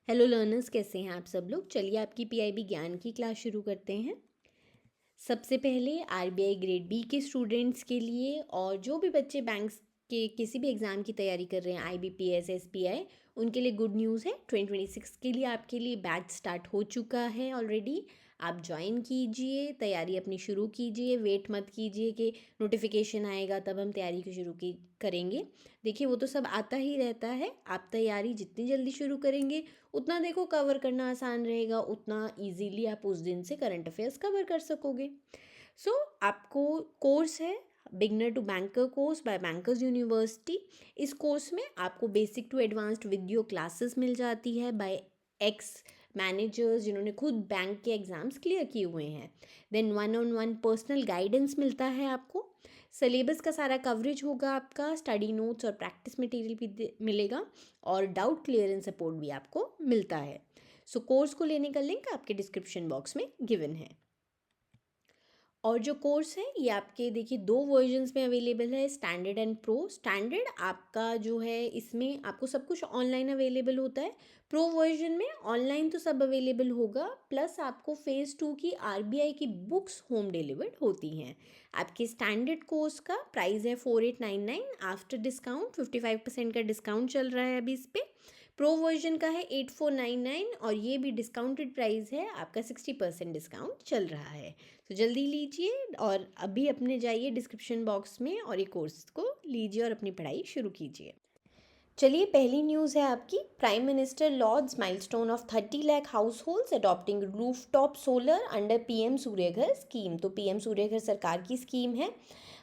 Hello learners, कैसे हैं आप सब लोग। चलिए आपकी पीआईबी ज्ञान की क्लास शुरू करते हैं। सबसे पहले आरबीआई ग्रेड बी के स्टूडेंट्स के लिए और जो भी बच्चे बैंक्स के किसी भी एग्ज़ाम की तैयारी कर रहे हैं, आईबीपीएस, एसबीआई, उनके लिए गुड न्यूज़ है। 2026 के लिए आपके लिए बैच स्टार्ट हो चुका है ऑलरेडी। आप ज्वाइन कीजिए, तैयारी अपनी शुरू कीजिए। वेट मत कीजिए कि नोटिफिकेशन आएगा तब हम तैयारी को शुरू की करेंगे। देखिए वो तो सब आता ही रहता है। आप तैयारी जितनी जल्दी शुरू करेंगे उतना देखो कवर करना आसान रहेगा, उतना इजीली आप उस दिन से करंट अफेयर्स कवर कर सकोगे। आपको कोर्स है beginner to banker course by bankers university. इस कोर्स में आपको basic to advanced video classes मिल जाती है बाय एक्स मैनेजर्स जिन्होंने खुद बैंक के एग्ज़ाम्स क्लियर किए हुए हैं। देन 1-on-1 पर्सनल गाइडेंस मिलता है आपको। सिलेबस का सारा कवरेज होगा आपका, स्टडी नोट्स और प्रैक्टिस मटेरियल भी मिलेगा और डाउट क्लियरेंस सपोर्ट भी आपको मिलता है। कोर्स को लेने का लिंक आपके डिस्क्रिप्शन बॉक्स में गिवन है। और जो कोर्स है ये आपके देखिए 2 वर्जन्स में अवेलेबल है, स्टैंडर्ड एंड प्रो। स्टैंडर्ड आपका जो है इसमें आपको सब कुछ ऑनलाइन अवेलेबल होता है। प्रो वर्जन में ऑनलाइन तो सब अवेलेबल होगा, प्लस आपको फेज़ 2 की आरबीआई की बुक्स होम डिलीवर्ड होती हैं। आपके स्टैंडर्ड कोर्स का प्राइस है 4899, आफ्टर डिस्काउंट 55% का डिस्काउंट चल रहा है अभी इस पर। प्रो वर्जन का है 8499 और ये भी डिस्काउंटेड प्राइस है आपका, 60% डिस्काउंट चल रहा है। तो जल्दी लीजिए और अभी अपने जाइए डिस्क्रिप्शन बॉक्स में और ये कोर्स को लीजिए और अपनी पढ़ाई शुरू कीजिए। चलिए पहली न्यूज़ है आपकी, prime minister lauds milestone of 30 lakh households adopting rooftop solar under PM Suryaghar scheme. तो पीएम सूर्यघर सरकार की स्कीम है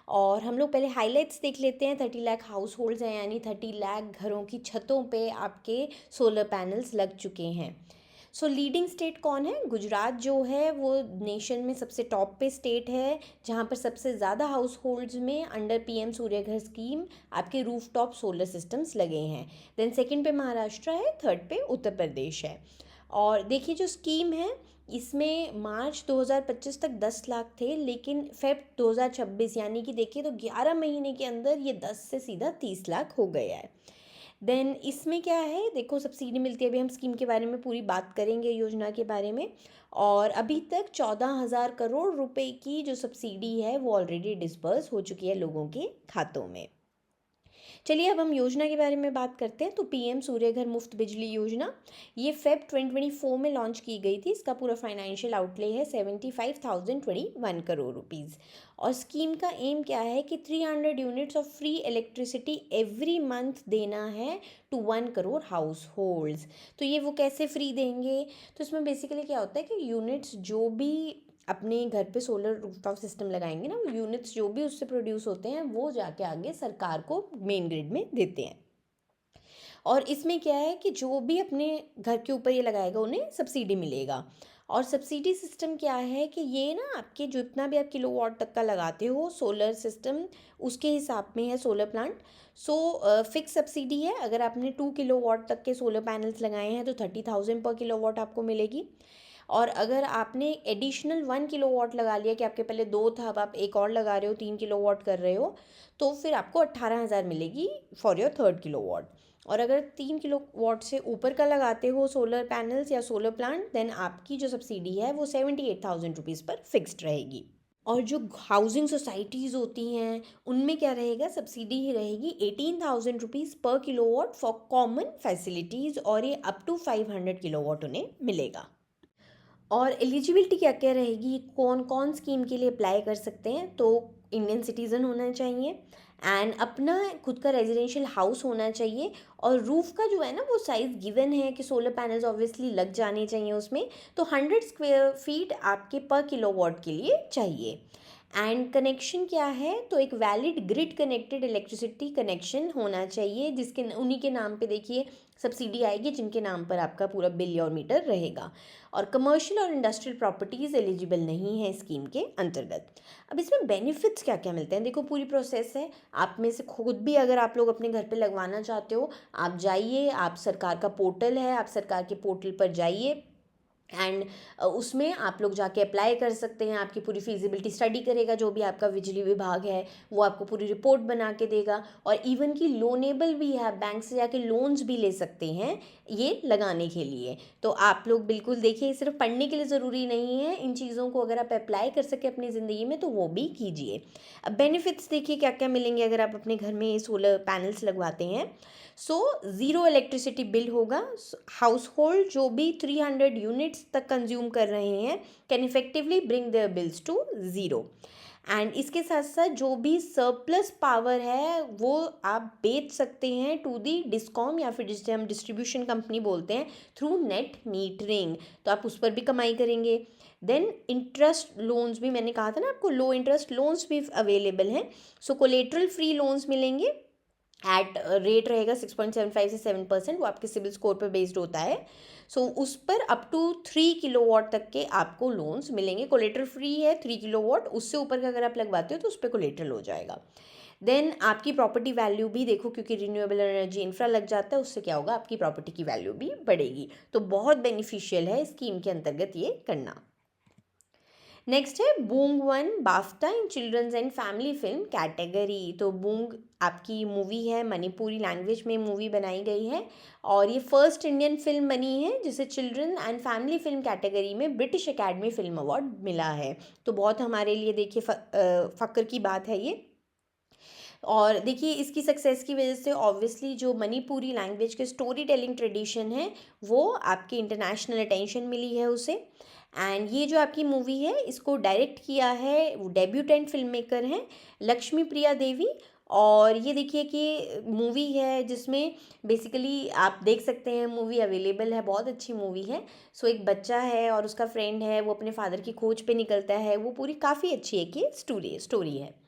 और हम लोग पहले हाइलाइट्स देख लेते हैं। 30 लाख हाउस होल्ड्स हैं, यानी 30 लाख घरों की छतों पे आपके सोलर पैनल्स लग चुके हैं। लीडिंग स्टेट कौन है? गुजरात जो है वो नेशन में सबसे टॉप पे स्टेट है, जहाँ पर सबसे ज़्यादा हाउस होल्ड्स में अंडर पीएम सूर्यघर स्कीम आपके रूफटॉप सोलर सिस्टम्स लगे हैं। देन सेकंड पे महाराष्ट्र है, थर्ड पे उत्तर प्रदेश है। और देखिए जो स्कीम है इसमें मार्च 2025 तक 10 लाख थे, लेकिन फेब 2026 यानी कि देखिए तो 11 महीने के अंदर ये 10 से सीधा 30 लाख हो गया है। देन इसमें क्या है, देखो सब्सिडी मिलती है। अभी हम स्कीम के बारे में पूरी बात करेंगे, योजना के बारे में। और अभी तक 14,000 करोड़ रुपए की जो सब्सिडी है वो ऑलरेडी डिस्पर्स हो चुकी है लोगों के खातों में। चलिए अब हम योजना के बारे में बात करते हैं। तो पीएम सूर्यघर मुफ्त बिजली योजना ये फेब 2024 में लॉन्च की गई थी। इसका पूरा फाइनेंशियल आउटले है 75,021 करोड़ रुपीज़। और स्कीम का एम क्या है कि 300 units of free electricity every month देना है टू 1 करोड़ हाउस होल्ड्स। तो ये वो कैसे फ्री देंगे? तो इसमें बेसिकली क्या होता है कि यूनिट्स जो भी अपने घर पे सोलर रूफटॉप सिस्टम लगाएंगे ना, वो यूनिट्स जो भी उससे प्रोड्यूस होते हैं वो जाके आगे सरकार को मेन ग्रिड में देते हैं। और इसमें क्या है कि जो भी अपने घर के ऊपर ये लगाएगा उन्हें सब्सिडी मिलेगा। और सब्सिडी सिस्टम क्या है कि ये ना आपके जितना भी आप किलोवाट तक का लगाते हो सोलर सिस्टम, उसके हिसाब में है सोलर प्लांट। फिक्स सब्सिडी है। अगर आपने 2 किलोवाट तक के सोलर पैनल्स लगाए हैं तो 30,000 पर किलोवाट आपको मिलेगी। और अगर आपने एडिशनल 1 किलोवाट लगा लिया कि आपके पहले 2 था, अब आप एक और लगा रहे हो, 3 किलोवाट कर रहे हो, तो फिर आपको 18,000 मिलेगी फॉर योर 3rd किलोवाट। और अगर 3 किलोवाट से ऊपर का लगाते हो सोलर पैनल्स या सोलर प्लांट, देन आपकी जो सब्सिडी है वो 78,000 रुपीज़ पर फिक्स्ड रहेगी। और जो हाउसिंग सोसाइटीज़ होती हैं उनमें क्या रहेगा, सब्सिडी ही रहेगी 18,000 रुपीज़ पर किलोवाट फॉर कॉमन फैसिलिटीज़, और ये अप टू 500 किलोवाट उन्हें मिलेगा। और एलिजिबिलिटी क्या क्या रहेगी, कौन कौन स्कीम के लिए अप्लाई कर सकते हैं? तो इंडियन सिटीज़न होना चाहिए एंड अपना खुद का रेजिडेंशियल हाउस होना चाहिए। और रूफ़ का जो है ना वो साइज़ गिवन है कि सोलर पैनल्स ऑब्वियसली लग जाने चाहिए उसमें, तो 100 स्क्वायर फीट आपके पर किलोवाट के लिए चाहिए। एंड कनेक्शन क्या है, तो एक valid grid connected electricity connection होना चाहिए, जिसके उन्हीं के नाम पे देखिए सब्सिडी आएगी, जिनके नाम पर आपका पूरा बिल और मीटर रहेगा। और कमर्शियल और इंडस्ट्रियल प्रॉपर्टीज़ एलिजिबल नहीं है स्कीम के अंतर्गत। अब इसमें बेनिफिट्स क्या क्या मिलते हैं, देखो पूरी प्रोसेस है। आप में से खुद भी अगर आप लोग अपने घर पे लगवाना चाहते हो, आप जाइए, आप सरकार का पोर्टल है, आप सरकार के पोर्टल पर जाइए, एंड उसमें आप लोग जाके अप्लाई कर सकते हैं। आपकी पूरी फिजिबिलिटी स्टडी करेगा जो भी आपका बिजली विभाग है, वो आपको पूरी रिपोर्ट बना के देगा। और इवन कि लोनेबल भी है, आप बैंक से जाके लोन्स भी ले सकते हैं ये लगाने के लिए। तो आप लोग बिल्कुल देखिए, सिर्फ पढ़ने के लिए ज़रूरी नहीं है, इन चीज़ों को अगर आप अप्लाई कर सके अपनी ज़िंदगी में तो वो भी कीजिए। अब बेनिफिट्स देखिए क्या क्या मिलेंगे अगर आप अपने घर में सोलर पैनल्स लगवाते हैं। सो ज़ीरो इलेक्ट्रिसिटी बिल होगा। हाउस होल्ड जो भी 300 यूनिट्स तक कंज्यूम कर रहे हैं can effectively bring their bills to zero. And इसके साथ साथ जो भी सरप्लस पावर है वो आप बेच सकते हैं टू दी डिस्कॉम, या फिर जिसे हम डिस्ट्रीब्यूशन कंपनी बोलते हैं, थ्रू नेट मीटरिंग। तो आप उस पर भी कमाई करेंगे। देन इंटरेस्ट लोन्स भी, मैंने कहा था ना आपको, लो इंटरेस्ट लोन्स भी अवेलेबल हैं। सो कोलेटरल फ्री लोन्स मिलेंगे एट रेट रहेगा 6.75 से 7%, वो आपके सिविल स्कोर पर बेस्ड होता है। सो उस पर अप टू 3 किलोवाट तक के आपको लोन्स मिलेंगे। कोलेटरल फ्री है 3 किलोवाट, उससे ऊपर का अगर आप लगवाते हो तो उस पर कोलेटरल हो जाएगा। देन आपकी प्रॉपर्टी वैल्यू भी देखो, क्योंकि रिन्यूएबल एनर्जी इंफ्रा लग जाता है, उससे क्या होगा, आपकी प्रॉपर्टी की वैल्यू भी बढ़ेगी। तो बहुत बेनिफिशियल है स्कीम के अंतर्गत ये करना। नेक्स्ट है Boong one BAFTA in children's and family film category. तो बूंग आपकी मूवी है, मणिपुरी लैंग्वेज में मूवी बनाई गई है और ये फर्स्ट इंडियन फिल्म बनी है जिसे children and family film category में ब्रिटिश एकेडमी फिल्म अवार्ड मिला है। तो बहुत हमारे लिए देखिए फ़ख्र की बात है ये। और देखिए इसकी सक्सेस की वजह से ऑब्वियसली जो मणिपुरी लैंग्वेज के स्टोरी टेलिंग ट्रेडिशन है वो आपकी इंटरनेशनल अटेंशन मिली है उसे। एंड ये जो आपकी मूवी है इसको डायरेक्ट किया है, वो डेब्यूटेंट फिल्म मेकर हैं लक्ष्मी प्रिया देवी। और ये देखिए कि मूवी है जिसमें बेसिकली आप देख सकते हैं, मूवी अवेलेबल है, बहुत अच्छी मूवी है। सो एक बच्चा है और उसका फ्रेंड है, वो अपने फादर की खोज पे निकलता है, वो पूरी काफ़ी अच्छी एक ये स्टोरी है।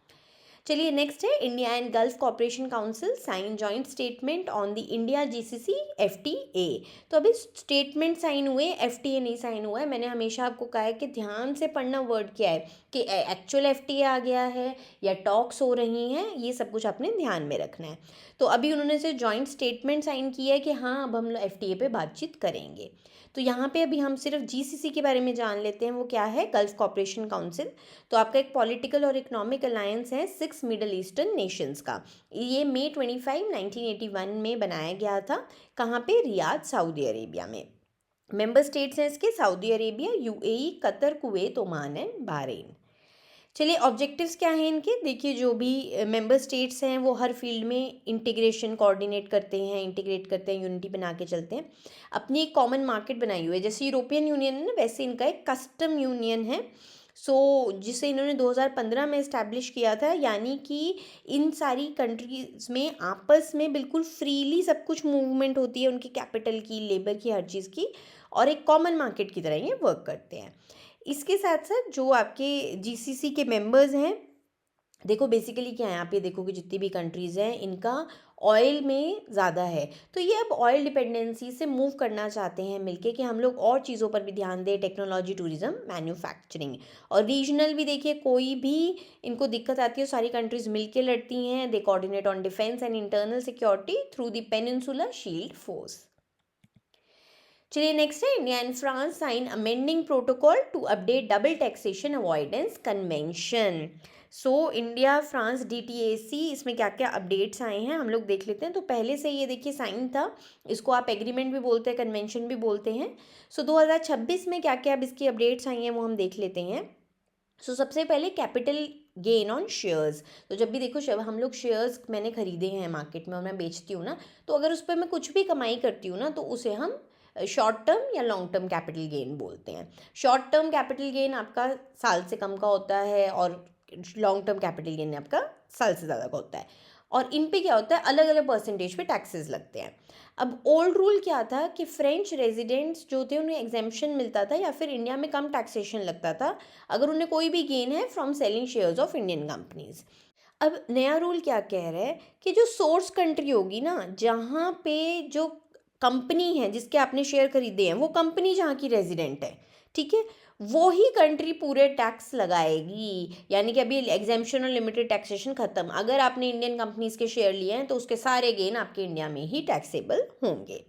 चलिए नेक्स्ट है India and Gulf cooperation council sign joint statement on the India GCC FTA. तो अभी स्टेटमेंट साइन हुए, एफटीए नहीं साइन हुआ है। मैंने हमेशा आपको कहा है कि ध्यान से पढ़ना वर्ड क्या है, कि एक्चुअल एफटीए आ गया है या टॉक्स हो रही हैं, ये सब कुछ आपने ध्यान में रखना है। तो अभी उन्होंने से जॉइंट स्टेटमेंट साइन किया है कि हाँ अब हम लोग एफटीए पे बातचीत करेंगे। तो यहाँ पे अभी हम सिर्फ जीसीसी के बारे में जान लेते हैं, वो क्या है, गल्फ कॉपरेशन काउंसिल। तो आपका एक पॉलिटिकल और इकोनॉमिक अलायंस है 6 मिडल ईस्टर्न नेशंस का। ये मई 25, 1981 में बनाया गया था। कहाँ पे, रियाद, सऊदी अरेबिया में। मेंबर स्टेट्स हैं इसके Saudi Arabia, UAE, Qatar, Kuwait, Oman and Bahrain. चलिए ऑब्जेक्टिव्स क्या हैं इनके, देखिए जो भी मेंबर स्टेट्स हैं वो हर फील्ड में इंटीग्रेशन कोऑर्डिनेट करते हैं, इंटीग्रेट करते हैं, यूनिटी बना के चलते हैं। अपनी एक कॉमन मार्केट बनाई हुई है, जैसे यूरोपियन यूनियन है ना, वैसे इनका एक कस्टम यूनियन है। सो जिसे इन्होंने 2015 में इस्टेब्लिश किया था, यानी कि इन सारी कंट्रीज़ में आपस में बिल्कुल फ्रीली सब कुछ मूवमेंट होती है, उनकी कैपिटल की, लेबर की, हर चीज़ की, और एक कॉमन मार्केट की तरह ये वर्क करते हैं। इसके साथ साथ जो आपके जीसीसी के मेंबर्स हैं, देखो बेसिकली क्या है, आप ये देखो कि जितनी भी कंट्रीज़ हैं इनका ऑयल में ज़्यादा है। तो ये अब ऑयल डिपेंडेंसी से मूव करना चाहते हैं मिलके कि हम लोग और चीज़ों पर भी ध्यान दें, टेक्नोलॉजी, टूरिज़्म, मैन्युफैक्चरिंग। और रीजनल भी देखिए, कोई भी इनको दिक्कत आती है सारी कंट्रीज़ मिलके लड़ती हैं। They coordinate on defence and internal security through the peninsular shield force. चलिए नेक्स्ट है India and France sign amending protocol to update double taxation avoidance convention. So India France DTAC, इसमें क्या क्या अपडेट्स आए हैं हम लोग देख लेते हैं। तो पहले से ये देखिए साइन था, इसको आप एग्रीमेंट भी बोलते हैं, कन्वेंशन भी बोलते हैं। सो 2026 में क्या क्या अब इसकी अपडेट्स आई हैं वो हम देख लेते हैं। सो सबसे पहले कैपिटल गेन ऑन शेयर्स। तो जब भी देखो हम लोग शेयर्स मैंने खरीदे हैं मार्केट में और मैं बेचती हूँ ना, तो अगर उस पर मैं कुछ भी कमाई करती हूँ ना, तो उसे हम शॉर्ट टर्म या लॉन्ग टर्म कैपिटल गेन बोलते हैं। शॉर्ट टर्म कैपिटल गेन आपका साल से कम का होता है और लॉन्ग टर्म कैपिटल गेन आपका साल से ज़्यादा का होता है। और इन पे क्या होता है, अलग अलग परसेंटेज पे टैक्सेस लगते हैं। अब ओल्ड रूल क्या था कि फ्रेंच रेजिडेंट्स जो थे उन्हें एग्जेम्पशन मिलता था, या फिर इंडिया में कम टैक्सेशन लगता था अगर उन्हें कोई भी गेन है from selling shares of Indian companies. अब नया रूल क्या कह रहा है कि जो सोर्स कंट्री होगी ना, जहाँ पे जो कंपनी है जिसके आपने शेयर खरीदे हैं, वो कंपनी जहाँ की रेजिडेंट है, ठीक है, वो ही कंट्री पूरे टैक्स लगाएगी। यानी कि अभी एग्जेम्पशन और लिमिटेड टैक्सेशन खत्म। अगर आपने इंडियन कंपनीज के शेयर लिए हैं तो उसके सारे गेन आपके इंडिया में ही टैक्सेबल होंगे।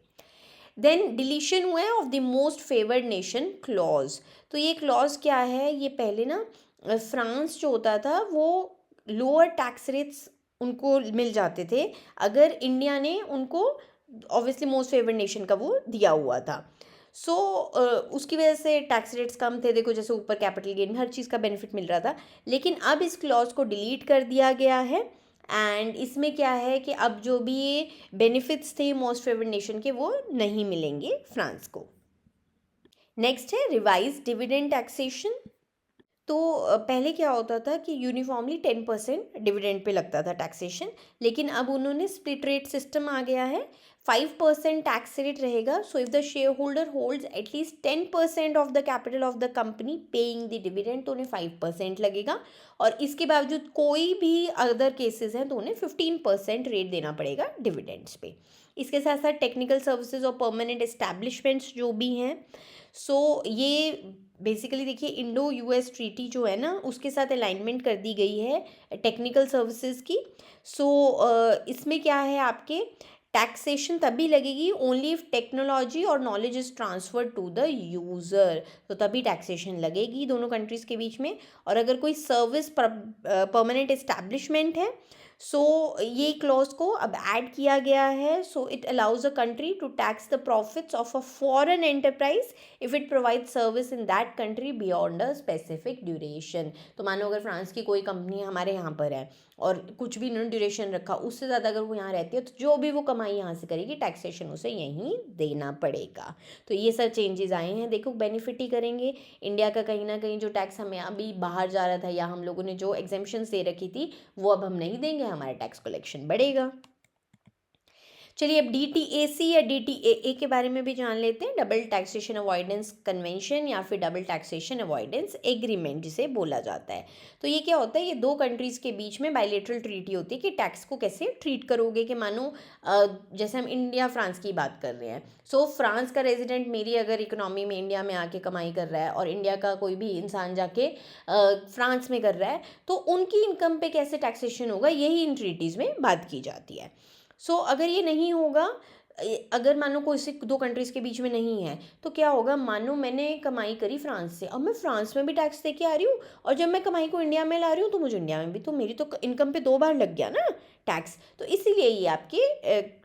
देन डिलीशन हुआ है of the most favoured nation clause. तो ये क्लॉज क्या है, ये पहले ना फ्रांस जो होता था वो लोअर टैक्स रेट्स उनको मिल जाते थे अगर इंडिया ने उनको ऑब्वियसली मोस्ट फेवर्ड नेशन का वो दिया हुआ था। सो उसकी वजह से टैक्स रेट्स कम थे, देखो जैसे ऊपर कैपिटल गेन हर चीज़ का बेनिफिट मिल रहा था। लेकिन अब इस क्लॉज को डिलीट कर दिया गया है एंड इसमें क्या है कि अब जो भी ये बेनिफिट्स थे मोस्ट फेवर्ड नेशन के वो नहीं मिलेंगे फ्रांस को। नेक्स्ट है रिवाइज डिविडेंड टैक्सेशन। तो पहले क्या होता था कि यूनिफॉर्मली 10% डिविडेंड पे लगता था टैक्सेशन, लेकिन अब उन्होंने स्प्लिट रेट सिस्टम आ गया है, 5% टैक्स रेट रहेगा। So if the share holder holds at least 10% of the capital of the company paying the dividend तो उन्हें 5% लगेगा, और इसके बावजूद कोई भी अदर केसेस हैं तो उन्हें 15% रेट देना पड़ेगा डिविडेंड्स पे। इसके साथ साथ टेक्निकल सर्विसेज और परमानेंट एस्टैब्लिशमेंट्स जो भी हैं, सो ये बेसिकली देखिए इंडो यूएस ट्रीटी जो है ना उसके साथ अलाइनमेंट कर दी गई है टेक्निकल सर्विसेज की। सो इसमें क्या है, आपके टैक्सेशन तभी लगेगी ओनली इफ टेक्नोलॉजी और knowledge is transfer to the user, तो तभी टैक्सेशन लगेगी दोनों कंट्रीज़ के बीच में। और अगर कोई सर्विस परमानेंट एस्टैब्लिशमेंट है, सो ये क्लॉज को अब ऐड किया गया है। So it allows a country to tax the profits of a foreign enterprise if it provide service in that country beyond a specific duration. तो मानो अगर फ्रांस की कोई कंपनी हमारे यहाँ पर है और कुछ भी इन्होंने ड्यूरेशन रखा, उससे ज़्यादा अगर वो यहाँ रहती है तो जो भी वो कमाई यहाँ से करेगी टैक्सेशन उसे यहीं देना पड़ेगा। तो ये सब चेंजेस आए हैं, देखो बेनिफिट ही करेंगे। इंडिया का कहीं ना कहीं जो टैक्स हमें अभी बाहर जा रहा था या हम लोगों ने जो एग्जेम्पशंस दे रखी थी वो अब हम नहीं देंगे, हमारा टैक्स कलेक्शन बढ़ेगा। चलिए अब DTAC या DTAA के बारे में भी जान लेते हैं, डबल टैक्सेशन अवॉइडेंस कन्वेंशन या फिर डबल टैक्सेशन अवॉइडेंस एग्रीमेंट जिसे बोला जाता है। तो ये क्या होता है, ये दो कंट्रीज़ के बीच में बायलैटरल ट्रीटी होती है कि टैक्स को कैसे ट्रीट करोगे। कि मानो जैसे हम इंडिया फ्रांस की बात कर रहे हैं, सो फ्रांस का रेजिडेंट मेरी अगर इकोनॉमी में इंडिया में आके कमाई कर रहा है और इंडिया का कोई भी इंसान जाके फ्रांस में कर रहा है, तो उनकी इनकम पे कैसे टैक्सेशन होगा यही इन ट्रीटीज़ में बात की जाती है। सो अगर ये नहीं होगा, अगर मानो कोई से दो कंट्रीज़ के बीच में नहीं है तो क्या होगा, मानो मैंने कमाई करी फ्रांस से, अब मैं फ्रांस में भी टैक्स दे के आ रही हूँ और जब मैं कमाई को इंडिया में ला रही हूँ तो मुझे इंडिया में भी, तो मेरी तो इनकम पे दो बार लग गया ना टैक्स। तो इसीलिए ये आपके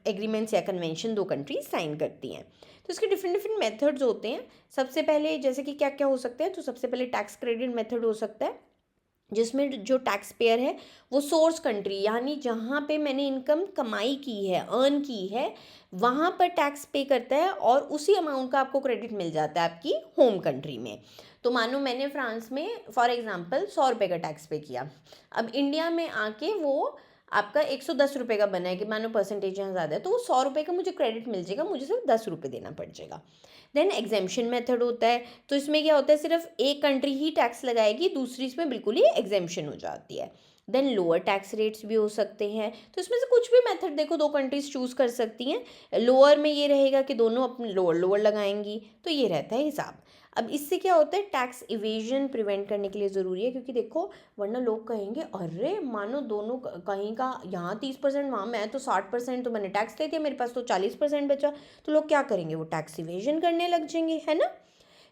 एग्रीमेंट्स या कन्वेंशन दो कंट्रीज साइन करती हैं। तो इसके डिफरेंट डिफरेंट मेथड्स होते हैं। सबसे पहले जैसे कि क्या क्या हो सकता है, तो सबसे पहले टैक्स क्रेडिट मेथड हो सकता है जिसमें जो टैक्स पेयर है वो सोर्स कंट्री यानी जहाँ पे मैंने इनकम कमाई की है, अर्न की है, वहाँ पर टैक्स पे करता है और उसी अमाउंट का आपको क्रेडिट मिल जाता है आपकी होम कंट्री में। तो मानो मैंने फ्रांस में फॉर एग्जांपल 100 रुपये का टैक्स पे किया, अब इंडिया में आके वो आपका 110 रुपये का बना है कि मानो परसेंटेज यहाँ ज़्यादा है, तो वो 100 रुपये का मुझे क्रेडिट मिल जाएगा, मुझे सिर्फ 10 रुपये देना पड़ जाएगा। देन एग्जेम्पशन मेथड होता है, तो इसमें क्या होता है, सिर्फ एक कंट्री ही टैक्स लगाएगी, दूसरी इसमें बिल्कुल ही एग्जेम्पशन हो जाती है। देन लोअर टैक्स रेट्स भी हो सकते हैं, तो इसमें से कुछ भी मेथड देखो दो कंट्रीज चूज़ कर सकती हैं। लोअर में ये रहेगा कि दोनों अपने लोअर लोअर लगाएंगी, तो ये रहता है हिसाब। अब इससे क्या होता है, टैक्स इवेजन प्रिवेंट करने के लिए ज़रूरी है, क्योंकि देखो वरना लोग कहेंगे अरे मानो दोनों कहीं का यहाँ 30% वहाँ मैं तो 60%, तो मैंने टैक्स दे दिया मेरे पास तो 40% बचा, तो लोग क्या करेंगे, वो टैक्स इवेजन करने लग जाएंगे, है ना।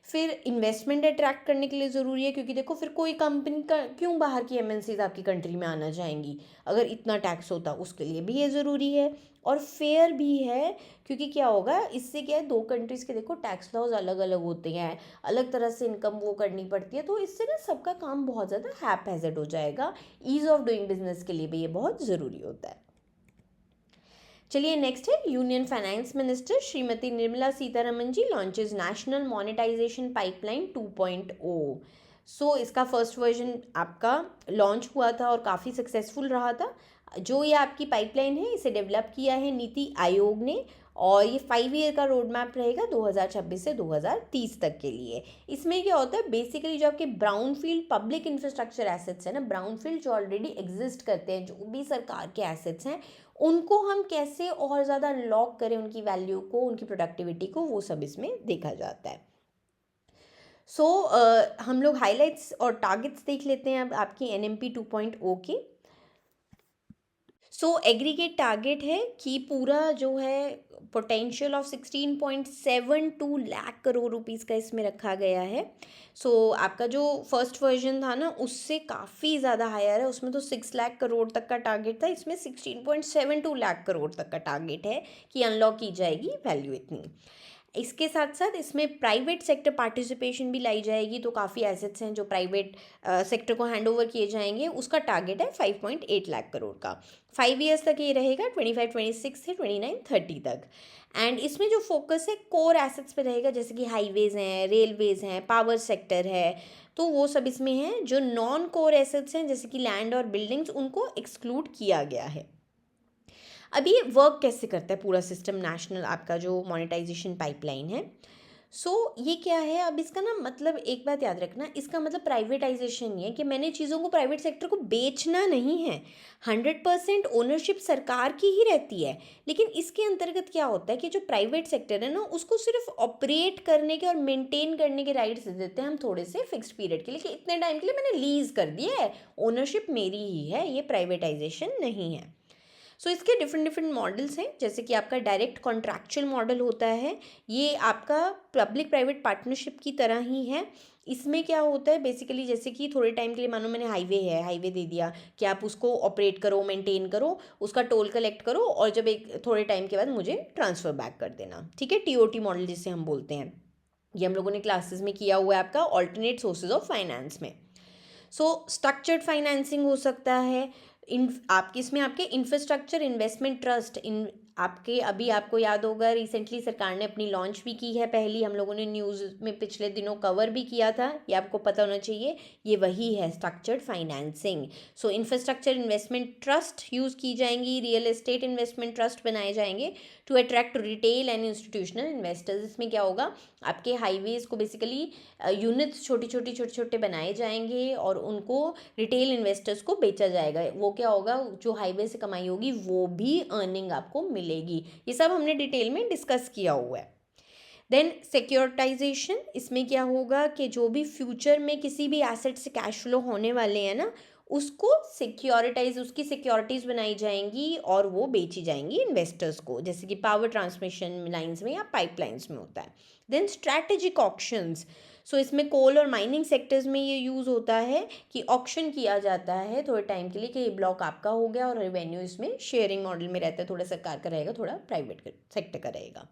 फिर इन्वेस्टमेंट अट्रैक्ट करने के लिए ज़रूरी है, क्योंकि देखो फिर कोई कंपनी का क्यों बाहर की MNCs आपकी कंट्री में आना चाहेंगी अगर इतना टैक्स होता, उसके लिए भी ये ज़रूरी है। और फेयर भी है, क्योंकि क्या होगा इससे, क्या है दो कंट्रीज़ के देखो टैक्स लॉज अलग अलग होते हैं, अलग तरह से इनकम वो करनी पड़ती है, तो इससे ना सबका काम बहुत ज़्यादा हैपहैज़र्ड हो जाएगा। ईज़ ऑफ डूइंग बिजनेस के लिए भी ये बहुत ज़रूरी होता है। चलिए नेक्स्ट है, union finance minister Shrimati Nirmala Sitharaman ji launches national monetization pipeline 2.0। So इसका फर्स्ट वर्जन आपका लॉन्च हुआ था और काफ़ी सक्सेसफुल रहा था। जो ये आपकी पाइपलाइन है इसे डेवलप किया है नीति आयोग ने, और ये 5 ईयर का रोड मैप रहेगा 2026 से 2030 तक के लिए। इसमें क्या होता है, बेसिकली जो आपके brown field public infrastructure assets है ना, ब्राउन फील्ड जो ऑलरेडी एग्जिस्ट करते हैं, जो भी सरकार के एसेट्स हैं, उनको हम कैसे और ज़्यादा अनलॉक करें, उनकी वैल्यू को, उनकी प्रोडक्टिविटी को, वो सब इसमें देखा जाता है। सो हम लोग हाइलाइट्स और टारगेट्स देख लेते हैं अब आपकी NMP 2.0 के। सो एग्रीगेट टारगेट है कि पूरा जो है potential of 16.72 lakh crore rupees का इसमें रखा गया है। सो आपका जो फर्स्ट वर्जन था ना उससे काफ़ी ज़्यादा हायर है, उसमें तो 6 लाख करोड़ तक का टारगेट था, इसमें 16.72 लाख करोड़ तक का टारगेट है कि अनलॉक की जाएगी वैल्यू इतनी। इसके साथ साथ इसमें प्राइवेट सेक्टर पार्टिसिपेशन भी लाई जाएगी, तो काफ़ी एसेट्स हैं जो प्राइवेट सेक्टर को हैंड ओवर किए जाएंगे, उसका टारगेट है 5.8 लाख करोड़ का। 5 ईयर्स तक ये रहेगा, 25-26 से 29-30 तक। एंड इसमें जो फोकस है कोर एसेट्स पे रहेगा, जैसे कि हाईवेज़ हैं, रेलवेज़ हैं, पावर सेक्टर है, तो वो सब इसमें हैं। जो नॉन कोर एसेट्स हैं जैसे कि लैंड और बिल्डिंग्स, उनको एक्सक्लूड किया गया है। अब ये वर्क कैसे करता है पूरा सिस्टम, नेशनल आपका जो मोनेटाइजेशन पाइपलाइन है। ये क्या है, अब इसका ना मतलब एक बात याद रखना, इसका मतलब प्राइवेटाइजेशन नहीं है कि मैंने चीज़ों को प्राइवेट सेक्टर को बेचना नहीं है। 100% ओनरशिप सरकार की ही रहती है, लेकिन इसके अंतर्गत क्या होता है कि जो प्राइवेट सेक्टर है ना उसको सिर्फ ऑपरेट करने के और मेंटेन करने के राइट्स देते हैं हम थोड़े से फिक्स्ड पीरियड के लिए, कि इतने टाइम के लिए मैंने लीज कर दिया है, ओनरशिप मेरी ही है, ये प्राइवेटाइजेशन नहीं है। इसके डिफरेंट मॉडल्स हैं, जैसे कि आपका डायरेक्ट कॉन्ट्रैक्चुअल मॉडल होता है, ये आपका पब्लिक प्राइवेट पार्टनरशिप की तरह ही है। इसमें क्या होता है बेसिकली, जैसे कि थोड़े टाइम के लिए मानो मैंने हाईवे दे दिया कि आप उसको ऑपरेट करो, मेंटेन करो, उसका टोल कलेक्ट करो, और जब एक थोड़े टाइम के बाद मुझे ट्रांसफ़र बैक कर देना, ठीक है, टीओटी मॉडल जिसे हम बोलते हैं। ये हम लोगों ने क्लासेस में किया हुआ है आपका ऑल्टरनेट सोर्सेज ऑफ फाइनेंस में। स्ट्रक्चर्ड फाइनेंसिंग हो सकता है, इन आपके इसमें आपके इंफ्रास्ट्रक्चर इन्वेस्टमेंट ट्रस्ट, इन आपके अभी आपको याद होगा रिसेंटली सरकार ने अपनी लॉन्च भी की है, पहली हम लोगों ने न्यूज़ में पिछले दिनों कवर भी किया था, ये आपको पता होना चाहिए, ये वही है structured financing. Infrastructure investment trust use की जाएंगी, रियल एस्टेट इन्वेस्टमेंट ट्रस्ट बनाए जाएंगे to attract retail and institutional investors. इसमें क्या होगा, आपके हाईवेज़ को बेसिकली यूनिट्स छोटे छोटे बनाए जाएंगे और उनको रिटेल इन्वेस्टर्स को बेचा जाएगा। वो क्या होगा, जो हाईवे से कमाई होगी वो भी अर्निंग आपको मिलेगी। ये सब हमने डिटेल में डिस्कस किया हुआ है। देन सिक्योरिटाइजेशन, इसमें क्या होगा कि जो भी फ्यूचर में किसी भी एसेट से कैश फ्लो होने वाले हैं ना, उसको सिक्योरिटाइज, उसकी सिक्योरिटीज़ बनाई जाएंगी और वो बेची जाएंगी इन्वेस्टर्स को, जैसे कि पावर ट्रांसमिशन लाइंस में या पाइपलाइंस में होता है। देन स्ट्रैटेजिक ऑक्शंस, इसमें कोल और माइनिंग सेक्टर्स में ये यूज़ होता है कि ऑक्शन किया जाता है थोड़े टाइम के लिए कि ये ब्लॉक आपका हो गया, और रेवेन्यू इसमें शेयरिंग मॉडल में रहता है, थोड़ा सरकार का रहेगा, थोड़ा प्राइवेट सेक्टर का रहेगा।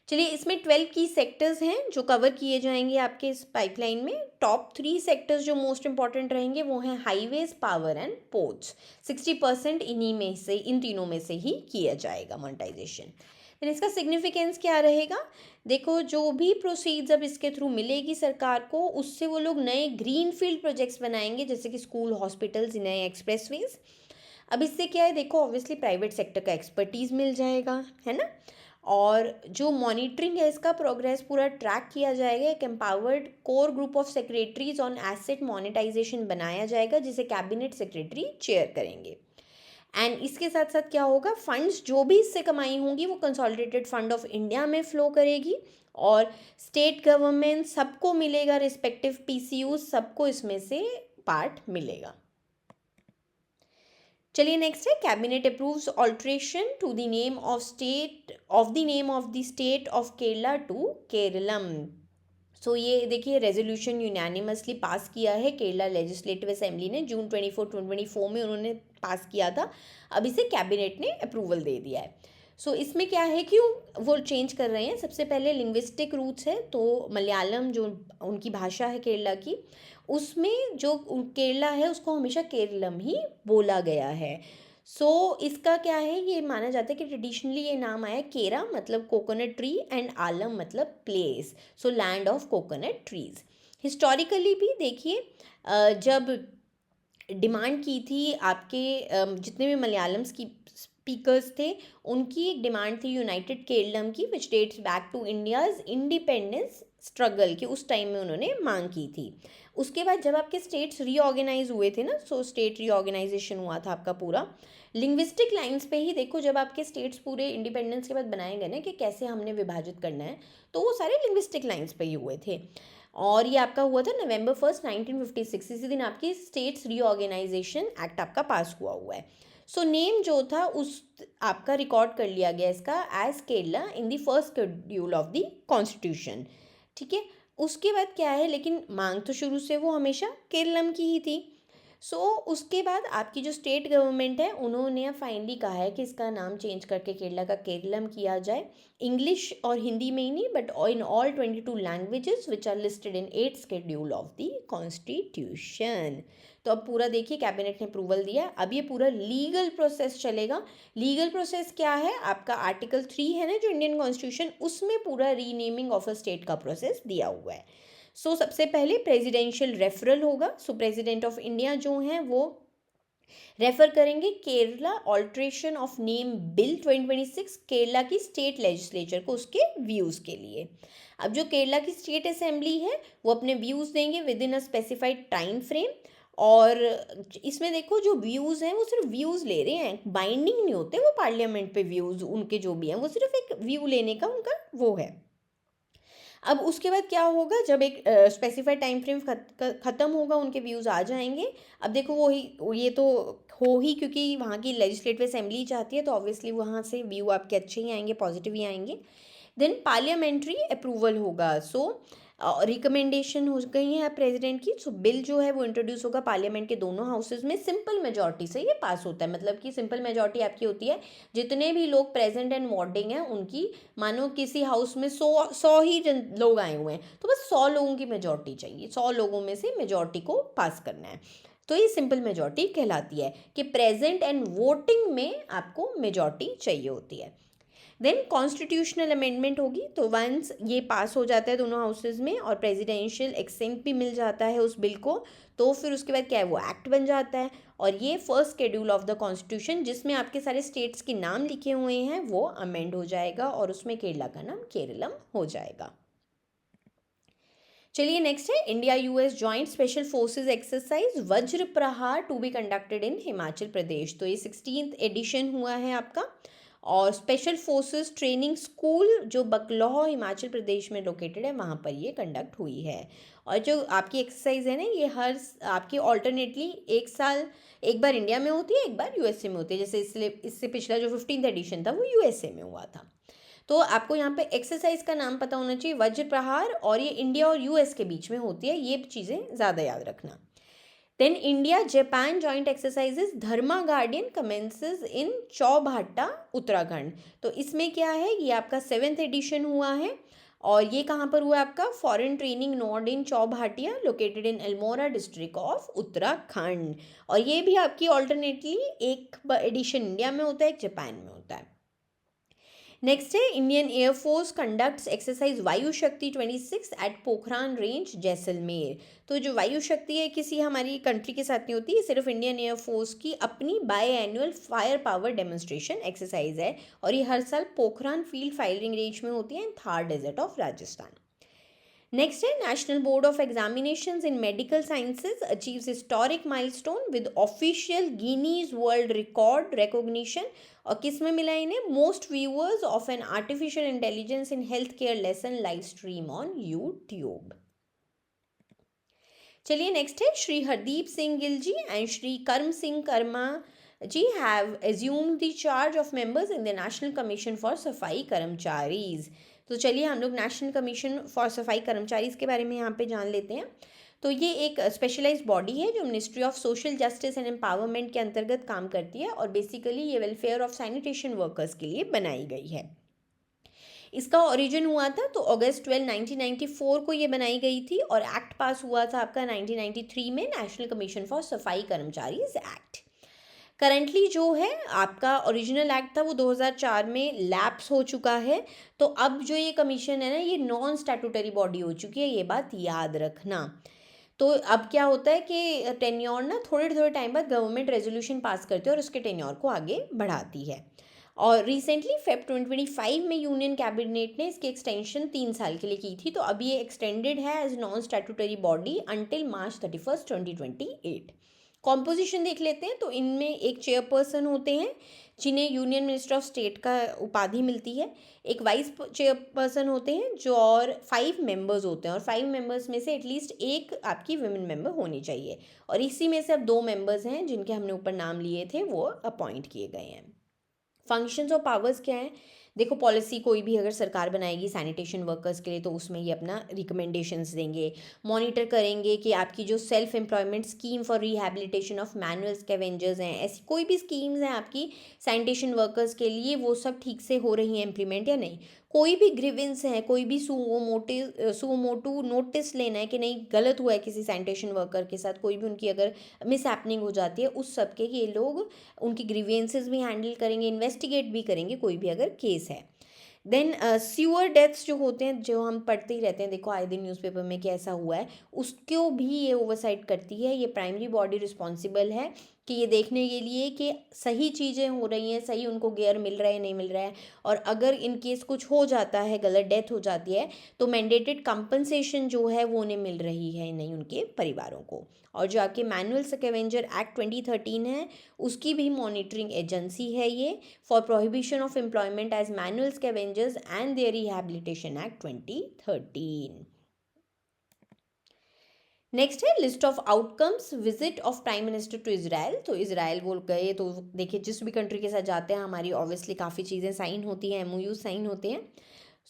चलिए, इसमें 12 की सेक्टर्स हैं जो कवर किए जाएंगे आपके इस पाइपलाइन में। टॉप 3 सेक्टर्स जो मोस्ट इंपॉर्टेंट रहेंगे वो हैं हाईवेज, पावर एंड पोर्ट्स। 60% इन्हीं में से, इन तीनों में से ही किया जाएगा मोनेटाइजेशन। देन इसका सिग्निफिकेंस क्या रहेगा, देखो जो भी प्रोसीड्स अब इसके थ्रू मिलेगी सरकार को, उससे वो लोग नए ग्रीन फील्ड प्रोजेक्ट्स बनाएंगे, जैसे कि स्कूल, हॉस्पिटल्स, नए एक्सप्रेसवेज। अब इससे क्या है, देखो ऑब्वियसली प्राइवेट सेक्टर का एक्सपर्टीज़ मिल जाएगा, है ना, और जो मॉनिटरिंग है इसका प्रोग्रेस पूरा ट्रैक किया जाएगा। एक empowered core group of secretaries on asset monetisation बनाया जाएगा, जिसे कैबिनेट सेक्रेटरी चेयर करेंगे। एंड इसके साथ साथ क्या होगा, फंड्स जो भी इससे कमाई होंगी वो कंसोलिडेटेड फंड ऑफ इंडिया में फ्लो करेगी, और स्टेट गवर्नमेंट सबको मिलेगा, रिस्पेक्टिव पीसीयू सबको इसमें से पार्ट मिलेगा। चलिए नेक्स्ट है, cabinet approves alteration to the name of the state of Kerala to Keralam. ये देखिए रेजोल्यूशन यूनानिमसली पास किया है केरला लेजिस्लेटिव असेंबली ने, जून 2024 में उन्होंने पास किया था, अब इसे कैबिनेट ने अप्रूवल दे दिया है। इसमें क्या है कि वो चेंज कर रहे हैं, सबसे पहले लिंग्विस्टिक रूट्स है, तो मलयालम जो उनकी भाषा है केरला की, उसमें जो केरला है उसको हमेशा केरलम ही बोला गया है। इसका क्या है, ये माना जाता है कि ट्रेडिशनली ये नाम आया, केरा मतलब कोकोनट ट्री एंड आलम मतलब place, land of coconut trees. Historically भी देखिए, जब डिमांड की थी आपके जितने भी मलयालम की स्पीकर्स थे, उनकी एक डिमांड थी यूनाइटेड केरलम की, which dates back to India's independence struggle, के उस टाइम में उन्होंने मांग की थी। उसके बाद जब आपके स्टेट्स रीऑर्गेनाइज हुए थे ना, स्टेट रीऑर्गेनाइजेशन हुआ था आपका पूरा, लिंग्विस्टिक लाइंस पे ही देखो, जब आपके स्टेट्स पूरे इंडिपेंडेंस के बाद बनाए गए ना कि कैसे हमने विभाजित करना है, तो वो सारे लिंग्विस्टिक लाइंस पे ही हुए थे। और ये आपका हुआ था November 1, 1956, इसी दिन आपकी स्टेट्स रीऑर्गेनाइजेशन एक्ट आपका पास हुआ है। सो नेम जो था उस आपका रिकॉर्ड कर लिया गया इसका as Kerala in the first schedule of the constitution. ठीक है, उसके बाद क्या है, लेकिन मांग तो शुरू से वो हमेशा केरलम की ही थी। उसके बाद आपकी जो स्टेट गवर्नमेंट है उन्होंने अब फाइनली कहा है कि इसका नाम चेंज करके केरला का केरलम किया जाए। इंग्लिश और हिंदी में ही नहीं, but in all 22 languages which are listed in 8th schedule of the constitution. तो अब पूरा देखिए, कैबिनेट ने अप्रूवल दिया, अब ये पूरा लीगल प्रोसेस चलेगा। लीगल प्रोसेस क्या है, आपका आर्टिकल 3 है ना जो इंडियन कॉन्स्टिट्यूशन, उसमें पूरा रीनेमिंग ऑफ अ स्टेट का प्रोसेस दिया हुआ है। सबसे पहले प्रेसिडेंशियल रेफरल होगा। प्रेसिडेंट ऑफ इंडिया जो हैं वो रेफर करेंगे Kerala alteration of name bill 2026 Kerala की स्टेट लेजिस्लेचर को उसके व्यूज़ के लिए। अब जो केरला की स्टेट असेंबली है वो अपने व्यूज़ देंगे with in a specified time frame. और इसमें देखो जो व्यूज़ हैं वो सिर्फ व्यूज़ ले रहे हैं, बाइंडिंग नहीं होते वो पार्लियामेंट पे व्यूज़ उनके जो भी हैं, वो सिर्फ एक व्यू लेने का उनका वो है। अब उसके बाद क्या होगा, जब एक स्पेसिफाइड टाइम फ्रेम ख़त्म होगा, उनके व्यूज़ आ जाएंगे। अब देखो ये तो हो ही, क्योंकि वहाँ की लेजिस्लेटिव असेंबली चाहती है, तो ऑब्वियसली वहाँ से व्यू आपके अच्छे ही आएंगे, पॉजिटिव ही आएंगे। देन पार्लियामेंट्री अप्रूवल होगा। रिकमेंडेशन हो गई है प्रेसिडेंट की। बिल जो है वो इंट्रोड्यूस होगा पार्लियामेंट के दोनों हाउसेज में, सिंपल मेजॉरिटी से ये पास होता है। मतलब कि सिंपल मेजॉरिटी आपकी होती है जितने भी लोग प्रेजेंट एंड वोटिंग हैं उनकी, मानो किसी हाउस में 100 ही लोग आए हुए हैं तो बस 100 लोगों की मेजॉरिटी चाहिए, 100 लोगों में से मेजॉरिटी को पास करना है। तो ये सिंपल मेजॉरिटी कहलाती है कि प्रेजेंट एंड वोटिंग में आपको मेजॉरिटी चाहिए होती है। देन कॉन्स्टिट्यूशनल अमेंडमेंट होगी। तो वंस ये पास हो जाता है दोनों हाउसेज में और प्रेसिडेंशियल एक्सेंट भी मिल जाता है उस बिल को, तो फिर उसके बाद क्या है, वो एक्ट बन जाता है। और ये first schedule of the constitution जिसमें आपके सारे स्टेट्स के नाम लिखे हुए हैं वो अमेंड हो जाएगा और उसमें केरला का नाम केरलम हो जाएगा। चलिए नेक्स्ट है India US joint special forces exercise Vajra Prahar to be conducted in Himachal Pradesh. तो ये 16th एडिशन हुआ है आपका, और स्पेशल फोर्सेस ट्रेनिंग स्कूल जो बकलौह हिमाचल प्रदेश में लोकेटेड है वहाँ पर ये कंडक्ट हुई है। और जो आपकी एक्सरसाइज है ना, ये हर आपकी ऑल्टरनेटली एक साल एक बार इंडिया में होती है, एक बार यूएसए में होती है। जैसे इससे पिछला जो 15th एडिशन था वो यूएसए में हुआ था। तो आपको यहाँ पे एक्सरसाइज का नाम पता होना चाहिए, वज्र प्रहार, और ये इंडिया और यूएस के बीच में होती है, ये चीज़ें ज़्यादा याद रखना। Then India Japan joint exercises Dharma Guardian commences in Chaubatia Uttarakhand. तो इसमें क्या है, ये आपका 7th एडिशन हुआ है और ये कहाँ पर हुआ है, आपका foreign training node in Chaubatia located in Almora district of Uttarakhand. और ये भी आपकी ऑल्टरनेटली एक एडिशन इंडिया में होता है, एक जापान में होता है। नेक्स्ट है इंडियन एयरफोर्स कंडक्ट्स एक्सरसाइज वायु शक्ति 26 एट पोखरान रेंज जैसलमेर। तो जो वायु शक्ति है किसी हमारी कंट्री के साथ नहीं होती, ये सिर्फ इंडियन एयरफोर्स की अपनी by annual fire power demonstration exercise है और ये हर साल पोखरान फील्ड फायरिंग रेंज में होती है in Thar desert of Rajasthan. Next है national board of examinations in medical sciences achieves historic milestone with official Guinness world record recognition. और किस में मिला इन्हें, most viewers of an artificial intelligence in health care lesson live stream on YouTube. चलिए next है Shri Hardeep Singh Gill ji and Shri Karam Singh Karma ji have assumed the charge of members in the National Commission for सफाई कर्मचारीज। तो चलिए हम लोग नेशनल कमीशन फॉर सफाई कर्मचारीज के बारे में यहाँ पे जान लेते हैं। तो ये एक स्पेशलाइज्ड बॉडी है जो ministry of social justice and empowerment के अंतर्गत काम करती है और बेसिकली ये वेलफेयर ऑफ सैनिटेशन वर्कर्स के लिए बनाई गई है। इसका ओरिजिन हुआ था तो अगस्त 12, 1994 को ये बनाई गई थी और एक्ट पास हुआ था आपका 1993 में, नेशनल कमीशन फॉर सफाई कर्मचारीज एक्ट। करंटली जो है आपका ओरिजिनल एक्ट था वो 2004 में लैप्स हो चुका है। तो अब जो ये कमीशन है ना, ये नॉन स्टैट्यूटरी बॉडी हो चुकी है, ये बात याद रखना। तो अब क्या होता है कि टेन्योर ना थोड़े थोड़े टाइम बाद गवर्नमेंट रेजोल्यूशन पास करती है और उसके टेन्योर को आगे बढ़ाती है। और रिसेंटली फेब 2025 में यूनियन कैबिनेट ने इसकी एक्सटेंशन 3 साल के लिए की थी, तो अब ये एक्सटेंडेड है as non statutory body until March 31, 2028। Composition देख लेते हैं, तो इनमें एक चेयरपर्सन होते हैं जिन्हें यूनियन मिनिस्टर ऑफ स्टेट का उपाधि मिलती है, एक वाइस चेयरपर्सन होते हैं जो, और 5 मेंबर्स होते हैं, और 5 मेंबर्स में से एटलीस्ट एक आपकी वुमेन मेंबर होनी चाहिए, और इसी में से अब 2 मेंबर्स हैं जिनके हमने ऊपर नाम लिए थे, वो अपॉइंट किए गए हैं। फंक्शंस और पावर्स क्या हैं? देखो, पॉलिसी कोई भी अगर सरकार बनाएगी सैनिटेशन वर्कर्स के लिए, तो उसमें ये अपना रिकमेंडेशंस देंगे, मॉनिटर करेंगे कि आपकी जो self employment scheme for rehabilitation of manual scavengers हैं, ऐसी कोई भी स्कीम्स हैं आपकी सैनिटेशन वर्कर्स के लिए, वो सब ठीक से हो रही हैं इम्प्लीमेंट या नहीं। कोई भी ग्रीवेंस है, कोई भी सुमोटू नोटिस लेना है कि नहीं गलत हुआ है किसी सैनिटेशन वर्कर के साथ, कोई भी उनकी अगर मिस हैपनिंग हो जाती है, उस सब के ये लोग उनकी ग्रीवेंसेस भी हैंडल करेंगे, इन्वेस्टिगेट भी करेंगे कोई भी अगर केस है। देन सीवर डेथ्स जो होते हैं, जो हम पढ़ते ही रहते हैं, देखो आए दिन न्यूज़पेपर में कि ऐसा हुआ है, उसको भी ये ओवरसाइट करती है। ये प्राइमरी बॉडी रिस्पॉन्सिबल है कि ये देखने के लिए कि सही चीज़ें हो रही हैं, सही उनको गेयर मिल रहा है नहीं मिल रहा है, और अगर इन केस कुछ हो जाता है, गलत डेथ हो जाती है, तो मैंडेटेड कंपनसेशन जो है वो उन्हें मिल रही है नहीं उनके परिवारों को। और जो आपके मैनुअल स्कैवेंजर एक्ट 2013 है, उसकी भी मॉनिटरिंग एजेंसी है ये, for prohibition of employment as manual scavengers and their rehabilitation act 2013। Next है list of outcomes visit of prime minister to Israel. तो इजराइल वो गए, तो देखिए जिस भी कंट्री के साथ जाते हैं हमारी ऑब्वियसली काफ़ी चीज़ें साइन होती हैं, MOU साइन होते हैं।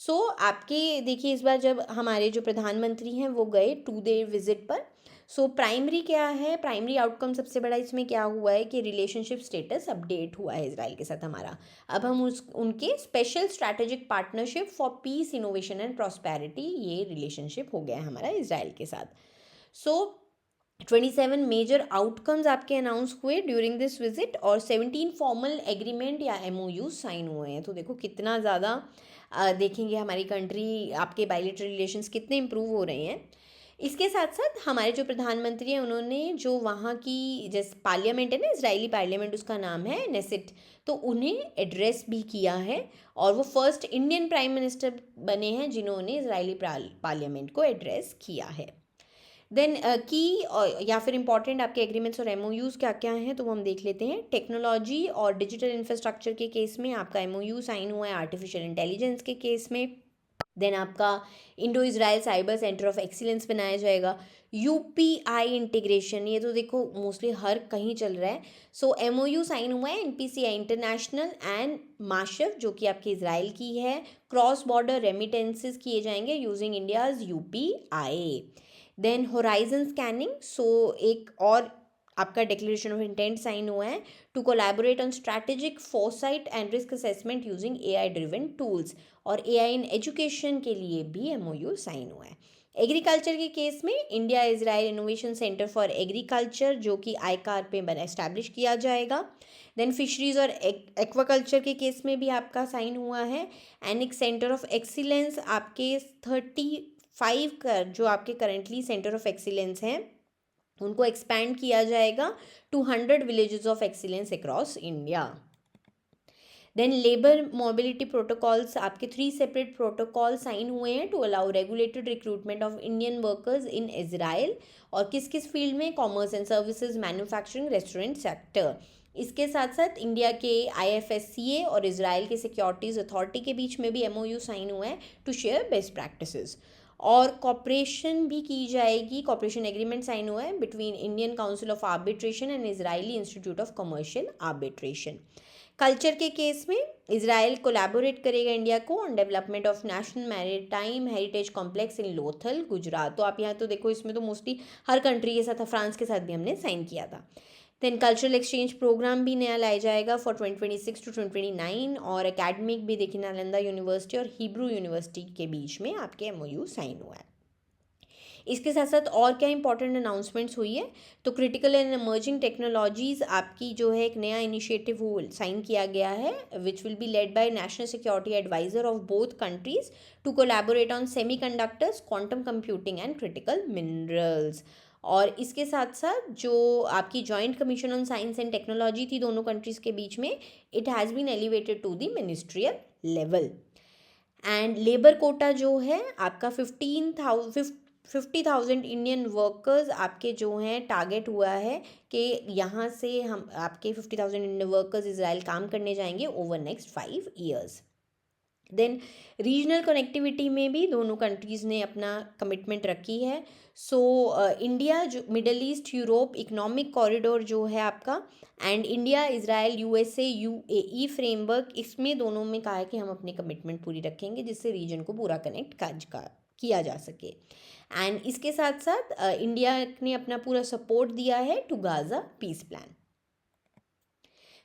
सो आपके देखिए इस बार जब हमारे जो प्रधानमंत्री हैं वो गए 2 डे विजिट पर। सो प्राइमरी क्या है, प्राइमरी आउटकम सबसे बड़ा इसमें क्या हुआ है कि रिलेशनशिप स्टेटस अपडेट हुआ है इजराइल के साथ हमारा। अब हम उनके special strategic partnership for piece, innovation and prosperity, ये रिलेशनशिप हो गया है हमारा इजराइल के साथ। सो 27 मेजर आउटकम्स आपके अनाउंस हुए ड्यूरिंग दिस विजिट, और 17 फॉर्मल एग्रीमेंट या MOU साइन हुए हैं। तो देखो कितना ज़्यादा देखेंगे हमारी कंट्री, आपके बायलैटरल रिलेशंस कितने इम्प्रूव हो रहे हैं। इसके साथ साथ हमारे जो प्रधानमंत्री हैं उन्होंने जो वहाँ की जैसे पार्लियामेंट है ना, इजरायली पार्लियामेंट उसका नाम है नेसेट, तो उन्हें एड्रेस भी किया है, और वो फर्स्ट इंडियन प्राइम मिनिस्टर बने हैं जिन्होंने इजरायली पार्लियामेंट को एड्रेस किया है। देन की या फिर इंपॉर्टेंट आपके एग्रीमेंट्स और MOUs क्या क्या हैं, तो वो हम देख लेते हैं। टेक्नोलॉजी और डिजिटल इंफ्रास्ट्रक्चर के केस में आपका MOU साइन हुआ है आर्टिफिशियल इंटेलिजेंस के केस में। देन आपका Indo Israel cyber centre of excellence बनाया जाएगा। UPI इंटीग्रेशन, ये तो देखो मोस्टली हर कहीं चल रहा है। सो MOU साइन हुआ है NPCI इंटरनेशनल एंड माशफ, जो कि आपकी इजराइल की है। क्रॉस बॉर्डर रेमिटेंसेस किए जाएंगे using India's UPI। Then horizon scanning, so एक और आपका डिक्लेरेशन ऑफ इंटेंट साइन हुआ है to collaborate on strategic foresight and risk assessment using AI driven tools, और AI इन एजुकेशन के लिए भी MOU साइन हुआ है। एग्रीकल्चर के केस में India Israel innovation centre for agriculture, जो कि ICAR पे बना एस्टैब्लिश किया जाएगा। देन फिशरीज और एक्वाकल्चर के केस में भी आपका साइन हुआ है, एंड एक सेंटर ऑफ एक्सीलेंस आपके 35 जो आपके करेंटली सेंटर ऑफ एक्सीलेंस हैं उनको एक्सपैंड किया जाएगा to 100 villages of excellence across India. Then labour mobility protocols, आपके 3 सेपरेट प्रोटोकॉल साइन हुए हैं to allow regulated recruitment of Indian workers in Israel, और किस किस फील्ड में, commerce and services, manufacturing, restaurant sector. इसके साथ साथ इंडिया के IFSCA और इजराइल के सिक्योरिटीज़ अथॉरिटी के बीच में भी MOU साइन हुआ है टू शेयर बेस्ट प्रैक्टिसेस, और कॉपरेशन भी की जाएगी। कॉपरेशन एग्रीमेंट साइन हुआ है between Indian council of arbitration and Israeli institute of commercial arbitration. Culture के केस में इजराइल कोलैबोरेट करेगा इंडिया को on development of national maritime heritage complex in Lothal, Gujarat. तो आप यहाँ तो देखो इसमें तो मोस्टली हर कंट्री के साथ, फ्रांस के साथ भी हमने साइन किया था। देन कल्चरल एक्सचेंज प्रोग्राम भी नया लाया जाएगा फॉर 2026 to 2029, और एकेडमिक भी देखिए नालंदा यूनिवर्सिटी और हिब्रू यूनिवर्सिटी के बीच में आपके MOU साइन हुआ है। इसके साथ साथ और क्या इंपॉर्टेंट अनाउंसमेंट्स हुई है, तो क्रिटिकल एंड इमर्जिंग टेक्नोलॉजीज़ आपकी जो है एक नया इनिशिएटिव साइन किया गया है, which will be led by national security adviser of both countries to collaborate on semiconductors, quantum computing and critical minerals. और इसके साथ साथ जो आपकी joint commission on science and technology थी दोनों कंट्रीज़ के बीच में, it has been elevated to the ministerial level. And labour quota जो है आपका 50,000 इंडियन वर्कर्स आपके जो हैं टारगेट हुआ है कि यहाँ से हम आपके 50,000 इंडियन वर्कर्स इजराइल काम करने जाएंगे over next 5 years. Then regional connectivity में भी दोनों कंट्रीज़ ने अपना कमिटमेंट रखी है। सो इंडिया जो Middle East Europe economic corridor जो है आपका, and India Israel USA UAE framework, इसमें दोनों में कहा है कि हम अपनी कमिटमेंट पूरी रखेंगे जिससे रीजन को पूरा कनेक्ट किया जा सके। एंड इसके साथ साथ इंडिया ने अपना पूरा सपोर्ट दिया है टू गाज़ा पीस प्लान।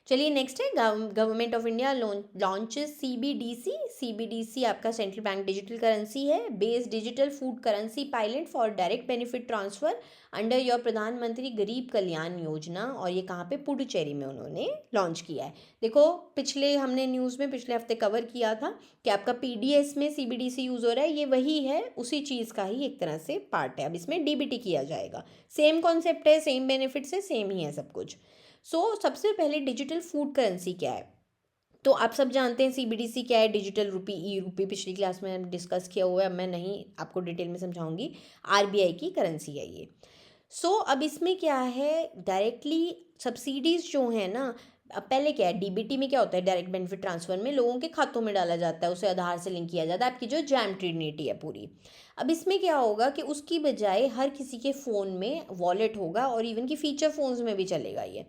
चलिए नेक्स्ट है government of India launches CBDC आपका सेंट्रल बैंक डिजिटल करेंसी है, based digital food currency pilot for direct benefit transfer under your प्रधानमंत्री गरीब कल्याण योजना। और ये कहाँ पे, पुडुचेरी में उन्होंने लॉन्च किया है। देखो पिछले हमने न्यूज़ में पिछले हफ्ते कवर किया था कि आपका पीडीएस में सीबीडीसी यूज़ हो रहा है, ये वही है, उसी चीज़ का ही एक तरह से पार्ट है। अब इसमें डीबीटी किया जाएगा, सेम कॉन्सेप्ट है, सेम बेनिफिट से सेम ही है सब कुछ। सबसे पहले डिजिटल फूड करेंसी क्या है, तो आप सब जानते हैं सीबीडीसी क्या है, डिजिटल रुपी, ई रुपी, पिछली क्लास में डिस्कस किया हुआ है, अब मैं नहीं आपको डिटेल में समझाऊंगी। आरबीआई की करेंसी है ये। अब इसमें क्या है, डायरेक्टली सब्सिडीज़ जो है ना, अब पहले क्या है, डीबीटी में क्या होता है, डायरेक्ट बेनिफिट ट्रांसफ़र में लोगों के खातों में डाला जाता है, उसे आधार से लिंक किया जाता है, आपकी जो जैम ट्रिनिटी है पूरी। अब इसमें क्या होगा कि उसकी बजाय हर किसी के फ़ोन में वॉलेट होगा, और इवन की फ़ीचर फ़ोन्स में भी चलेगा ये।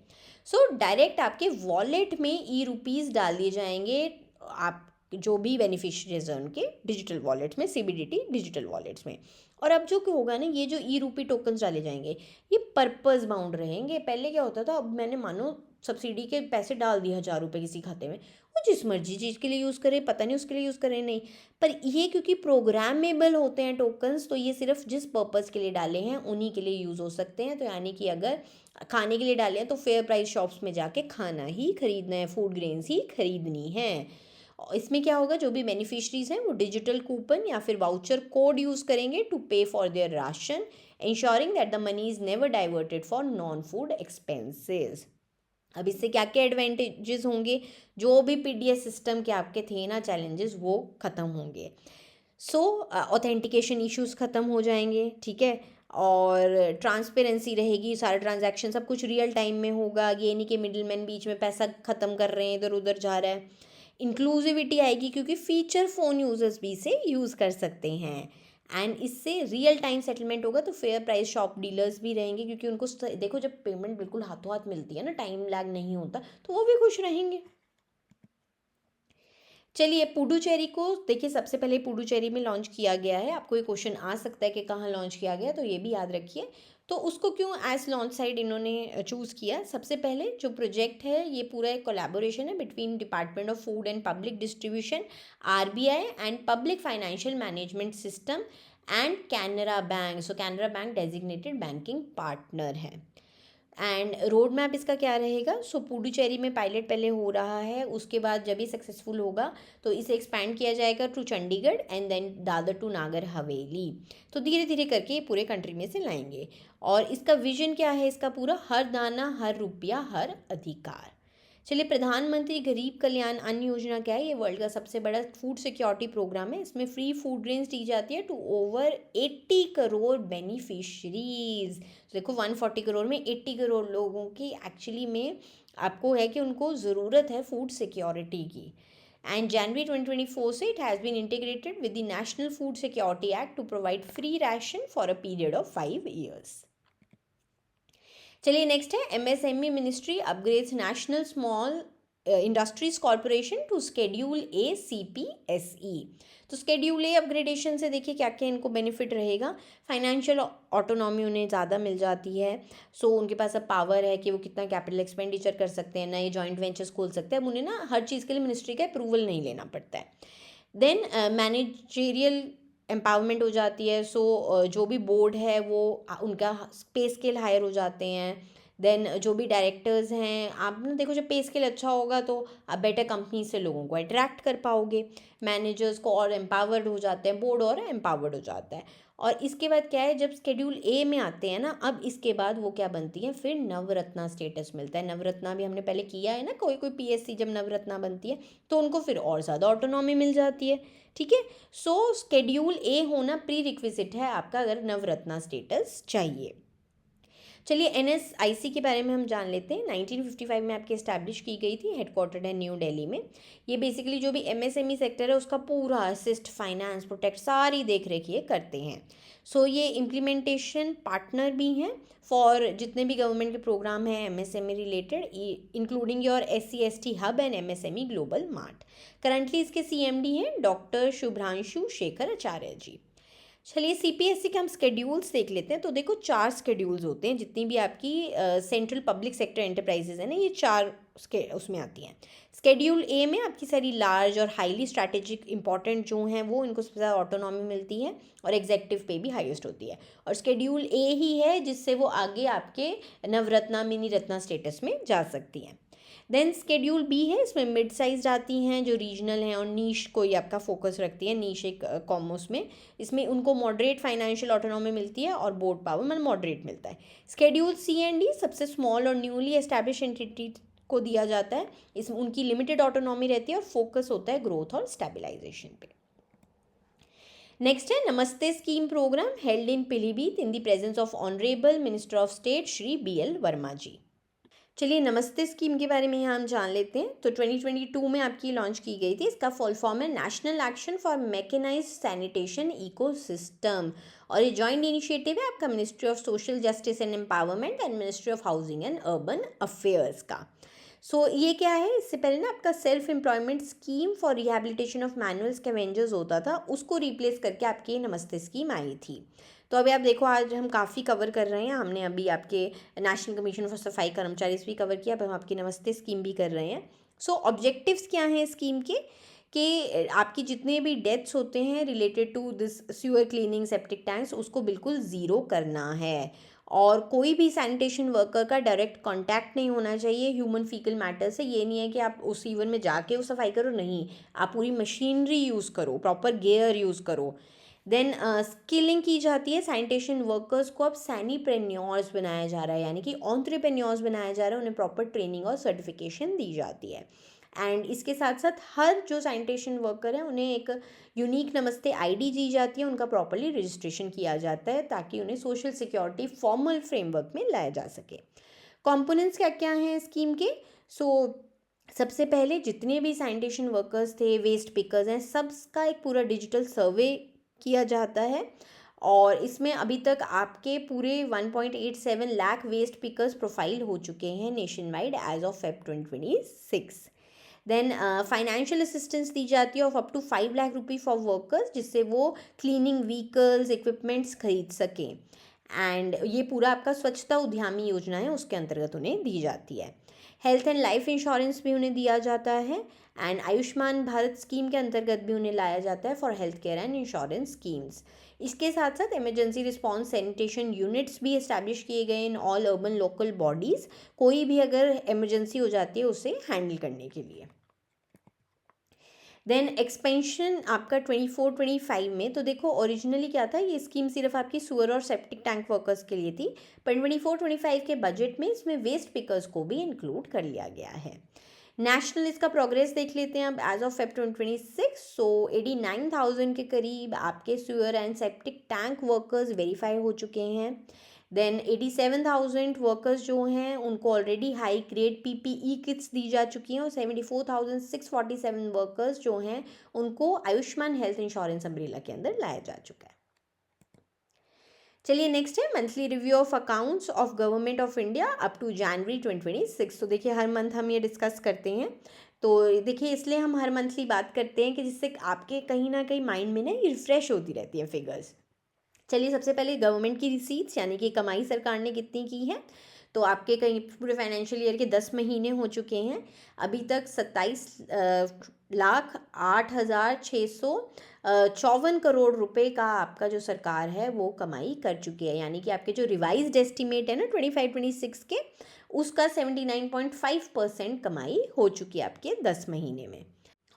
डायरेक्ट आपके वॉलेट में ई रुपीज़ डाल दिए जाएंगे, आप जो भी बेनिफिशरीज हैं उनके डिजिटल वॉलेट्स में, सीबीडीटी डिजिटल वॉलेट्स में। और अब जो होगा ना, ये जो ई रुपी टोकन्स डाले जाएंगे ये पर्पस बाउंड रहेंगे। पहले क्या होता था, अब मैंने मानो सब्सिडी के पैसे डाल दिए 1,000 रुपये किसी खाते में, वो जिस मर्जी चीज़ के लिए यूज़ करे, पता नहीं उसके लिए यूज़ करे नहीं, पर ये क्योंकि प्रोग्रामेबल होते हैं टोकन्स, तो ये सिर्फ जिस पर्पज़ के लिए डाले हैं उन्हीं के लिए यूज़ हो सकते हैं। तो यानी कि अगर खाने के लिए डाले हैं तो फेयर प्राइस शॉप्स में जाके खाना ही खरीदना है, फूड ग्रेन्स ही खरीदनी है। इसमें क्या होगा, जो भी बेनिफिशरीज हैं वो डिजिटल कूपन या फिर वाउचर कोड यूज़ करेंगे टू पे for their ration, ensuring that the money is never diverted for non food expenses. अब इससे क्या क्या एडवांटेजेस होंगे, जो भी पीडीएस सिस्टम के आपके थे ना चैलेंजेस, वो ख़त्म होंगे। ऑथेंटिकेशन इश्यूज ख़त्म हो जाएंगे, ठीक है, और ट्रांसपेरेंसी रहेगी, सारे ट्रांजैक्शन सब कुछ रियल टाइम में होगा, ये नहीं कि मिडिल मैन बीच में पैसा ख़त्म कर रहे हैं, इधर उधर जा रहा है। इंक्लूसिविटी आएगी क्योंकि फीचर फ़ोन यूज़र्स भी इसे यूज़ कर सकते हैं, एंड इससे रियल टाइम सेटलमेंट होगा। तो फेयर प्राइस शॉप डीलर्स भी रहेंगे, क्योंकि उनको देखो जब पेमेंट बिल्कुल हाथों हाथ मिलती है ना, टाइम लैग नहीं होता, तो वो भी खुश रहेंगे। चलिए पुडुचेरी को देखिए, सबसे पहले पुडुचेरी में लॉन्च किया गया है। आपको ये क्वेश्चन आ सकता है कि कहाँ लॉन्च किया गया, तो ये भी याद रखिए। तो उसको क्यों एज लॉन्च साइट इन्होंने चूज़ किया, सबसे पहले जो प्रोजेक्ट है ये पूरा एक कोलैबोरेशन है between department of food and public distribution, RBI and public financial management system and Canara bank. Canara bank designated banking partner है। एंड रोड मैप इसका क्या रहेगा, पुडुचेरी में पायलट पहले हो रहा है, उसके बाद जब भी सक्सेसफुल होगा तो इसे एक्सपैंड किया जाएगा to Chandigarh and then Dadra to Nagar Haveli. तो धीरे धीरे करके ये पूरे कंट्री में से लाएंगे। और इसका विजन क्या है, इसका पूरा हर दाना हर रुपया हर अधिकार। चलिए, प्रधानमंत्री गरीब कल्याण अन्न योजना क्या है, ये वर्ल्ड का सबसे बड़ा फूड सिक्योरिटी प्रोग्राम है। इसमें फ्री फूड ग्रेन्स दी जाती है टू ओवर 80 करोड़ बेनिफिशरीज। देखो 140 करोड़ में 80 करोड़ लोगों की एक्चुअली में आपको है कि उनको ज़रूरत है फूड सिक्योरिटी की। एंड जनवरी 2024 से it has been integrated with the national food security act to provide free ration for a period of 5 years. चलिए नेक्स्ट है, MSME ministry upgrades national small industries corporation to schedule A CPSE. तो schedule A upgradation से देखिए क्या क्या इनको benefit रहेगा। Financial autonomy उन्हें ज़्यादा मिल जाती है। उनके पास अब पावर है कि वो कितना कैपिटल एक्सपेंडिचर कर सकते हैं, नए जॉइंट वेंचर्स खोल सकते हैं। अब उन्हें ना हर चीज़ के लिए मिनिस्ट्री का अप्रूवल नहीं लेना पड़ता है। देन मैनेजरियल एम्पावरमेंट हो जाती है। जो भी बोर्ड है वो उनका पे स्केल हायर हो जाते हैं। देन जो भी डायरेक्टर्स हैं, आप ना देखो जब पे स्केल अच्छा होगा तो आप बेटर कंपनी से लोगों को अट्रैक्ट कर पाओगे, मैनेजर्स को और एम्पावर्ड हो जाते हैं, बोर्ड और एम्पावर्ड हो जाता है। और इसके बाद क्या है, जब स्केड्यूल ए में आते हैं ना, अब इसके बाद वो क्या बनती है, फिर नवरत्ना स्टेटस मिलता है। नवरत्ना भी हमने पहले किया है ना, कोई कोई पीएससी जब नवरत्ना बनती है तो उनको फिर और ज़्यादा ऑटोनॉमी मिल जाती है। ठीक है, सो स्केड्यूल ए होना प्री रिक्विजिट है आपका अगर नवरत्ना स्टेटस चाहिए। चलिए NSIC के बारे में हम जान लेते हैं। 1955 में आपकी इस्टेब्लिश की गई थी, हेडक्वार्टर्ड है न्यू दिल्ली में। ये बेसिकली जो भी MSME सेक्टर है उसका पूरा असिस्ट, फाइनेंस, प्रोटेक्ट सारी देख रेख ये करते हैं। सो ये इम्प्लीमेंटेशन पार्टनर भी हैं फॉर जितने भी गवर्नमेंट के प्रोग्राम हैं MSME related, including your SC/ST hub and MSME global mart. Currently इसके CMD हैं डॉक्टर शुभ्रांशु शेखर आचार्य जी। चलिए CPSC के हम स्केड्यूल्स देख लेते हैं। तो देखो 4 स्केड्यूल्स होते हैं, जितनी भी आपकी सेंट्रल पब्लिक सेक्टर एंटरप्राइजेज है ना, ये 4 उसमें आती हैं। स्केड्यूल ए में आपकी सारी लार्ज और हाईली स्ट्रैटेजिक इंपॉर्टेंट जो हैं वो इनको सबसे ज़्यादा ऑटोनॉमी मिलती है और एग्जेक्टिव पे भी हाईएस्ट होती है। और स्केड्यूल ए ही है जिससे वो आगे आपके नवरत्ना, मिनी रत्ना स्टेटस में जा सकती हैं। देन स्केड्यूल बी है, इसमें मिड साइज आती हैं जो रीजनल हैं और नीश को ही आपका फोकस रखती है, नीश एक कॉमर्स में। इसमें उनको मॉडरेट फाइनेंशियल ऑटोनॉमी मिलती है और बोर्ड पावर मतलब मॉडरेट मिलता है। स्केड्यूल सी एंड डी सबसे स्मॉल और न्यूली एस्टैब्लिश एंटिटी को दिया जाता है, इसमें उनकी लिमिटेड ऑटोनॉमी रहती है और फोकस होता है ग्रोथ और स्टेबलाइजेशन पे। नेक्स्ट है Namaste scheme programme held in Pilibhit in the presence of honourable minister of state Shri BL Verma ji. चलिए नमस्ते स्कीम के बारे में यहाँ हम जान लेते हैं। तो 2022 में आपकी लॉन्च की गई थी। इसका फुल फॉर्म है national action for mechanised sanitation ecosystem और ये जॉइंट इनिशिएटिव है आपका ministry of social justice and empowerment and ministry of housing and urban affairs का। सो ये क्या है, इससे पहले ना आपका self employment scheme for rehabilitation of manual scavengers होता था, उसको रिप्लेस करके आपकी ये नमस्ते स्कीम आई थी। तो अभी आप देखो आज हम काफ़ी कवर कर रहे हैं, हमने अभी आपके नेशनल कमीशन फॉर सफाई कर्मचारी भी कवर किया, अब हम आपकी नमस्ते स्कीम भी कर रहे हैं। सो ऑब्जेक्टिव्स क्या हैं स्कीम के कि आपकी जितने भी डेथ्स होते हैं related to this sewer cleaning septic tanks उसको बिल्कुल ज़ीरो करना है और कोई भी सैनिटेशन वर्कर का डायरेक्ट कांटेक्ट नहीं होना चाहिए ह्यूमन फीकल मैटर से। ये नहीं है कि आप उस सीवर में जाके वो सफाई करो, नहीं, आप पूरी मशीनरी यूज़ करो, प्रॉपर गेयर यूज़ करो। देन स्किलिंग की जाती है, सैनिटेशन वर्कर्स को अब सैनिप्रेन्योर्स बनाया जा रहा है, यानी कि ऑन्ट्रप्रेन्योर्स बनाया जा रहा है, उन्हें प्रॉपर ट्रेनिंग और सर्टिफिकेशन दी जाती है। एंड इसके साथ साथ हर जो सैनिटेशन वर्कर है उन्हें एक यूनिक नमस्ते ID दी जाती है, उनका प्रॉपरली रजिस्ट्रेशन किया जाता है ताकि उन्हें सोशल सिक्योरिटी फॉर्मल फ्रेमवर्क में लाया जा सके। कंपोनेंट्स क्या क्या हैं स्कीम के? सबसे पहले जितने भी सैनिटेशन वर्कर्स थे, वेस्ट पिकर्स हैं, सबका एक पूरा डिजिटल सर्वे किया जाता है और इसमें अभी तक आपके पूरे 1.87 लाख वेस्ट पिकर्स प्रोफाइल हो चुके हैं nationwide as of Feb 2026। Then financial assistance दी जाती है of up to 5 lakh rupee for workers, जिससे वो क्लीनिंग व्हीकल्स, इक्विपमेंट्स खरीद सकें। एंड ये पूरा आपका स्वच्छता उद्यमी योजना है, उसके अंतर्गत उन्हें दी जाती है। हेल्थ एंड लाइफ इंश्योरेंस भी उन्हें दिया जाता है एंड आयुष्मान भारत स्कीम के अंतर्गत भी उन्हें लाया जाता है for health care and insurance schemes. इसके साथ साथ इमरजेंसी रिस्पांस सैनिटेशन यूनिट्स भी इस्टेब्लिश किए गए in all urban local bodies, कोई भी अगर इमरजेंसी हो जाती है उसे हैंडल करने के लिए। देन एक्सपेंशन आपका 24-25 में, तो देखो ओरिजिनली क्या था, ये स्कीम सिर्फ आपकी सुअर और सेप्टिक टैंक वर्कर्स के लिए थी, पर 24-25 के बजट में इसमें वेस्ट पिकर्स को भी इंक्लूड कर लिया गया है। नेशनल इसका प्रोग्रेस देख लेते हैं अब एज ऑफ Feb 2026। सो 89,000 के करीब आपके sewer and septic tank workers verify हो चुके हैं। देन 87,000 वर्कर्स जो हैं उनको already high grade PPE kits दी जा चुकी हैं और 74,647 वर्कर्स जो हैं उनको आयुष्मान हेल्थ इंश्योरेंस अम्ब्रेला के अंदर लाया जा चुका है। चलिए नेक्स्ट है monthly review of accounts of government of India up to January 2026। तो देखिए हर मंथ हम ये डिस्कस करते हैं, तो देखिए इसलिए हम हर मंथली बात करते हैं कि जिससे आपके कहीं ना कहीं माइंड में ना ये रिफ्रेश होती रहती है फिगर्स। चलिए सबसे पहले गवर्नमेंट की रिसीट्स यानी कि कमाई सरकार ने कितनी की है, तो आपके कहीं पूरे फाइनेंशियल ईयर के 10 महीने हो चुके हैं। अभी तक 27,08,654 रुपये का आपका जो सरकार है वो कमाई कर चुकी है, यानी कि आपके जो रिवाइज्ड एस्टिमेट है ना 25-26 के, उसका 79.5% कमाई हो चुकी है आपके 10 महीने में।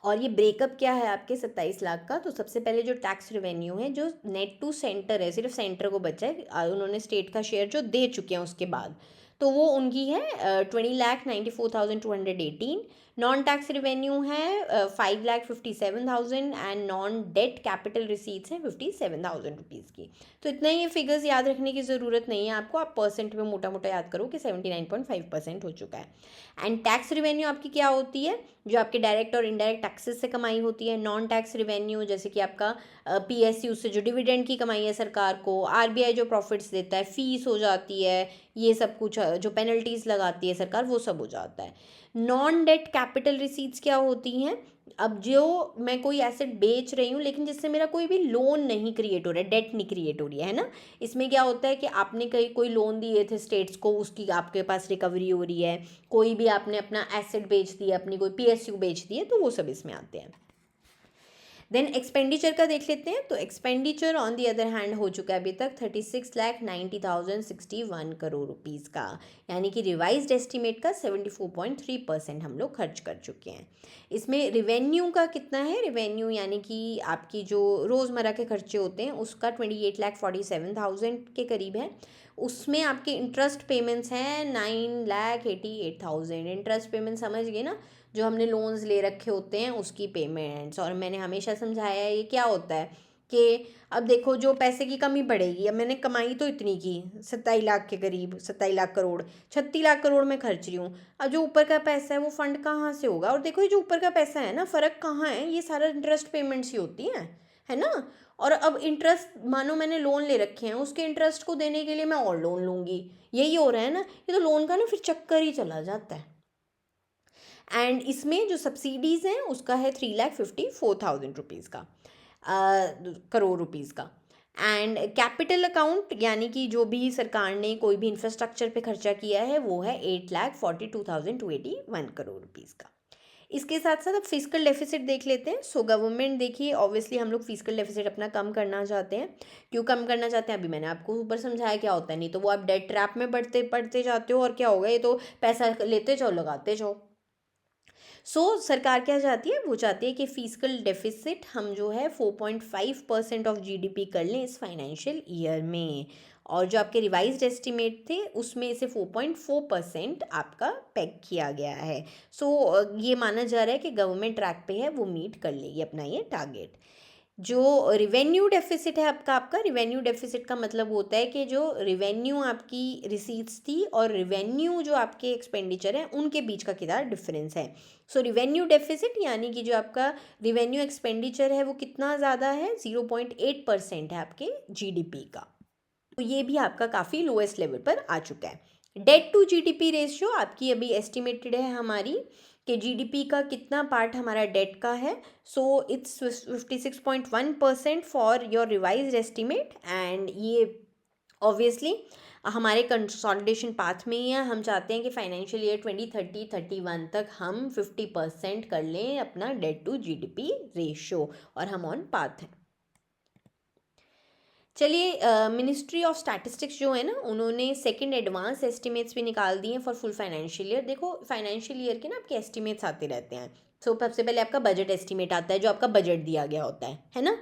और ये ब्रेकअप क्या है आपके 27 लाख का? तो सबसे पहले जो टैक्स रेवेन्यू है जो नेट टू सेंटर है, सिर्फ सेंटर को बचा है, उन्होंने स्टेट का शेयर जो दे चुके हैं उसके बाद, तो वो उनकी है 20,94,218। नॉन टैक्स रिवेन्यू है 5,57,000 and non debt capital receipts हैं 57,000 रुपीज़ की। तो इतना ही ये फिगर्स याद रखने की ज़रूरत नहीं है आपको, आप परसेंट में मोटा मोटा याद करो कि 79.5% हो चुका है। एंड टैक्स रिवेन्यू आपकी क्या होती है? जो आपके डायरेक्ट और इनडायरेक्ट टैक्सेस से कमाई होती है। नॉन टैक्स रिवेन्यू जैसे कि आपका PSU से जो डिविडेंड की कमाई है सरकार को, RBI जो प्रॉफिट्स देता है, फीस हो जाती है, ये सब कुछ जो पेनल्टीज़ लगाती है सरकार, वो सब हो जाता है। नॉन डेट कैपिटल रिसीट्स क्या होती हैं? अब जो मैं कोई एसेट बेच रही हूँ लेकिन जिससे मेरा कोई भी लोन नहीं क्रिएट हो रहा है, डेट नहीं क्रिएट हो रही है ना, इसमें क्या होता है कि आपने कहीं कोई लोन दिए थे स्टेट्स को, उसकी आपके पास रिकवरी हो रही है, कोई भी आपने अपना एसेट बेच दिया, अपनी कोई PSU बेच दी है, तो वो सब इसमें आते हैं। देन एक्सपेंडिचर का देख लेते हैं। तो expenditure on the other hand हो चुका है अभी तक 36,90,061 करोड़ रुपीज़ का, यानी कि रिवाइज्ड एस्टिमेट का 74.3% हम लोग खर्च कर चुके हैं। इसमें रिवेन्यू का कितना है? रिवेन्यू यानी कि आपकी जो रोज़मर्रा के खर्चे होते हैं उसका 28,47,000 के करीब है। उसमें आपके इंटरेस्ट पेमेंट्स हैं 9,88,000। इंटरेस्ट पेमेंट समझ गए ना, जो हमने लोन्स ले रखे होते हैं उसकी पेमेंट्स। और मैंने हमेशा समझाया है ये क्या होता है कि अब देखो जो पैसे की कमी पड़ेगी, अब मैंने कमाई तो इतनी की 27 लाख के करीब, 27 लाख करोड़, 36 लाख करोड़ में खर्च रही हूँ, अब जो ऊपर का पैसा है वो फंड कहाँ से होगा? और देखो ये जो ऊपर का पैसा है ना, फ़र्क कहाँ है? ये सारा इंटरेस्ट पेमेंट्स ही होती हैं, है ना। और अब इंटरेस्ट, मानो मैंने लोन ले रखे हैं, उसके इंटरेस्ट को देने के लिए मैं और लोन लूँगी, यही हो रहा है ना। ये तो लोन का ना फिर चक्कर ही चला जाता है। एंड इसमें जो सब्सिडीज़ हैं उसका है 3,54,000 रुपीज़ का, करोड़ रुपीज़ का। एंड कैपिटल अकाउंट यानी कि जो भी सरकार ने कोई भी इंफ्रास्ट्रक्चर पे खर्चा किया है वो है 8,42,281 करोड़ रुपीज़ का। इसके साथ साथ अब फिजिकल डेफिसिट देख लेते हैं। सो गवर्नमेंट, देखिए ऑब्वियसली हम लोग फिजिकल डेफिसिट अपना कम करना चाहते हैं। क्यों कम करना चाहते हैं? अभी मैंने आपको ऊपर समझाया क्या होता है, नहीं तो वो आप डेट ट्रैप में बढ़ते जाते हो और क्या होगा, ये तो पैसा लेते जाओ लगाते जाओ। सरकार क्या चाहती है? वो चाहती है कि फिजिकल डेफिसिट हम जो है 4.5% ऑफ GDP कर लें इस फाइनेंशियल ईयर में। और जो आपके रिवाइज्ड एस्टिमेट थे उसमें से 4.4% आपका पेग किया गया है। ये माना जा रहा है कि गवर्नमेंट ट्रैक पे है, वो मीट कर लेगी अपना ये टारगेट। जो रिवेन्यू डेफिसिट है आपका रिवेन्यू डेफिसिट का मतलब होता है कि जो रिवेन्यू आपकी रिसीट्स थी और रिवेन्यू जो आपके एक्सपेंडिचर हैं उनके बीच का कितना डिफरेंस है। रिवेन्यू डेफिसिट यानी कि जो आपका रिवेन्यू एक्सपेंडिचर है वो कितना ज़्यादा है, 0.8% है आपके GDP का। तो ये भी आपका काफ़ी लोएस्ट लेवल पर आ चुका है। डेट टू GDP रेशियो आपकी अभी एस्टिमेटेड है हमारी कि GDP का कितना पार्ट हमारा डेट का है। It's 56.1% for your revised estimate. And ये ऑब्वियसली हमारे कंसोलिडेशन पाथ में ही है। हम चाहते हैं कि फाइनेंशियल ईयर 2030-31 तक हम 50% कर लें अपना डेट टू GDP रेशियो, और हम ऑन पाथ हैं। चलिए, मिनिस्ट्री ऑफ स्टैटिस्टिक्स जो है ना, उन्होंने सेकंड एडवांस एस्टिमेट्स भी निकाल दिए हैं फॉर फुल फाइनेंशियल ईयर। देखो फाइनेंशियल ईयर के ना आपके एस्टिमेट्स आते रहते हैं। सबसे पहले आपका बजट एस्टिमेट आता है जो आपका बजट दिया गया होता है ना।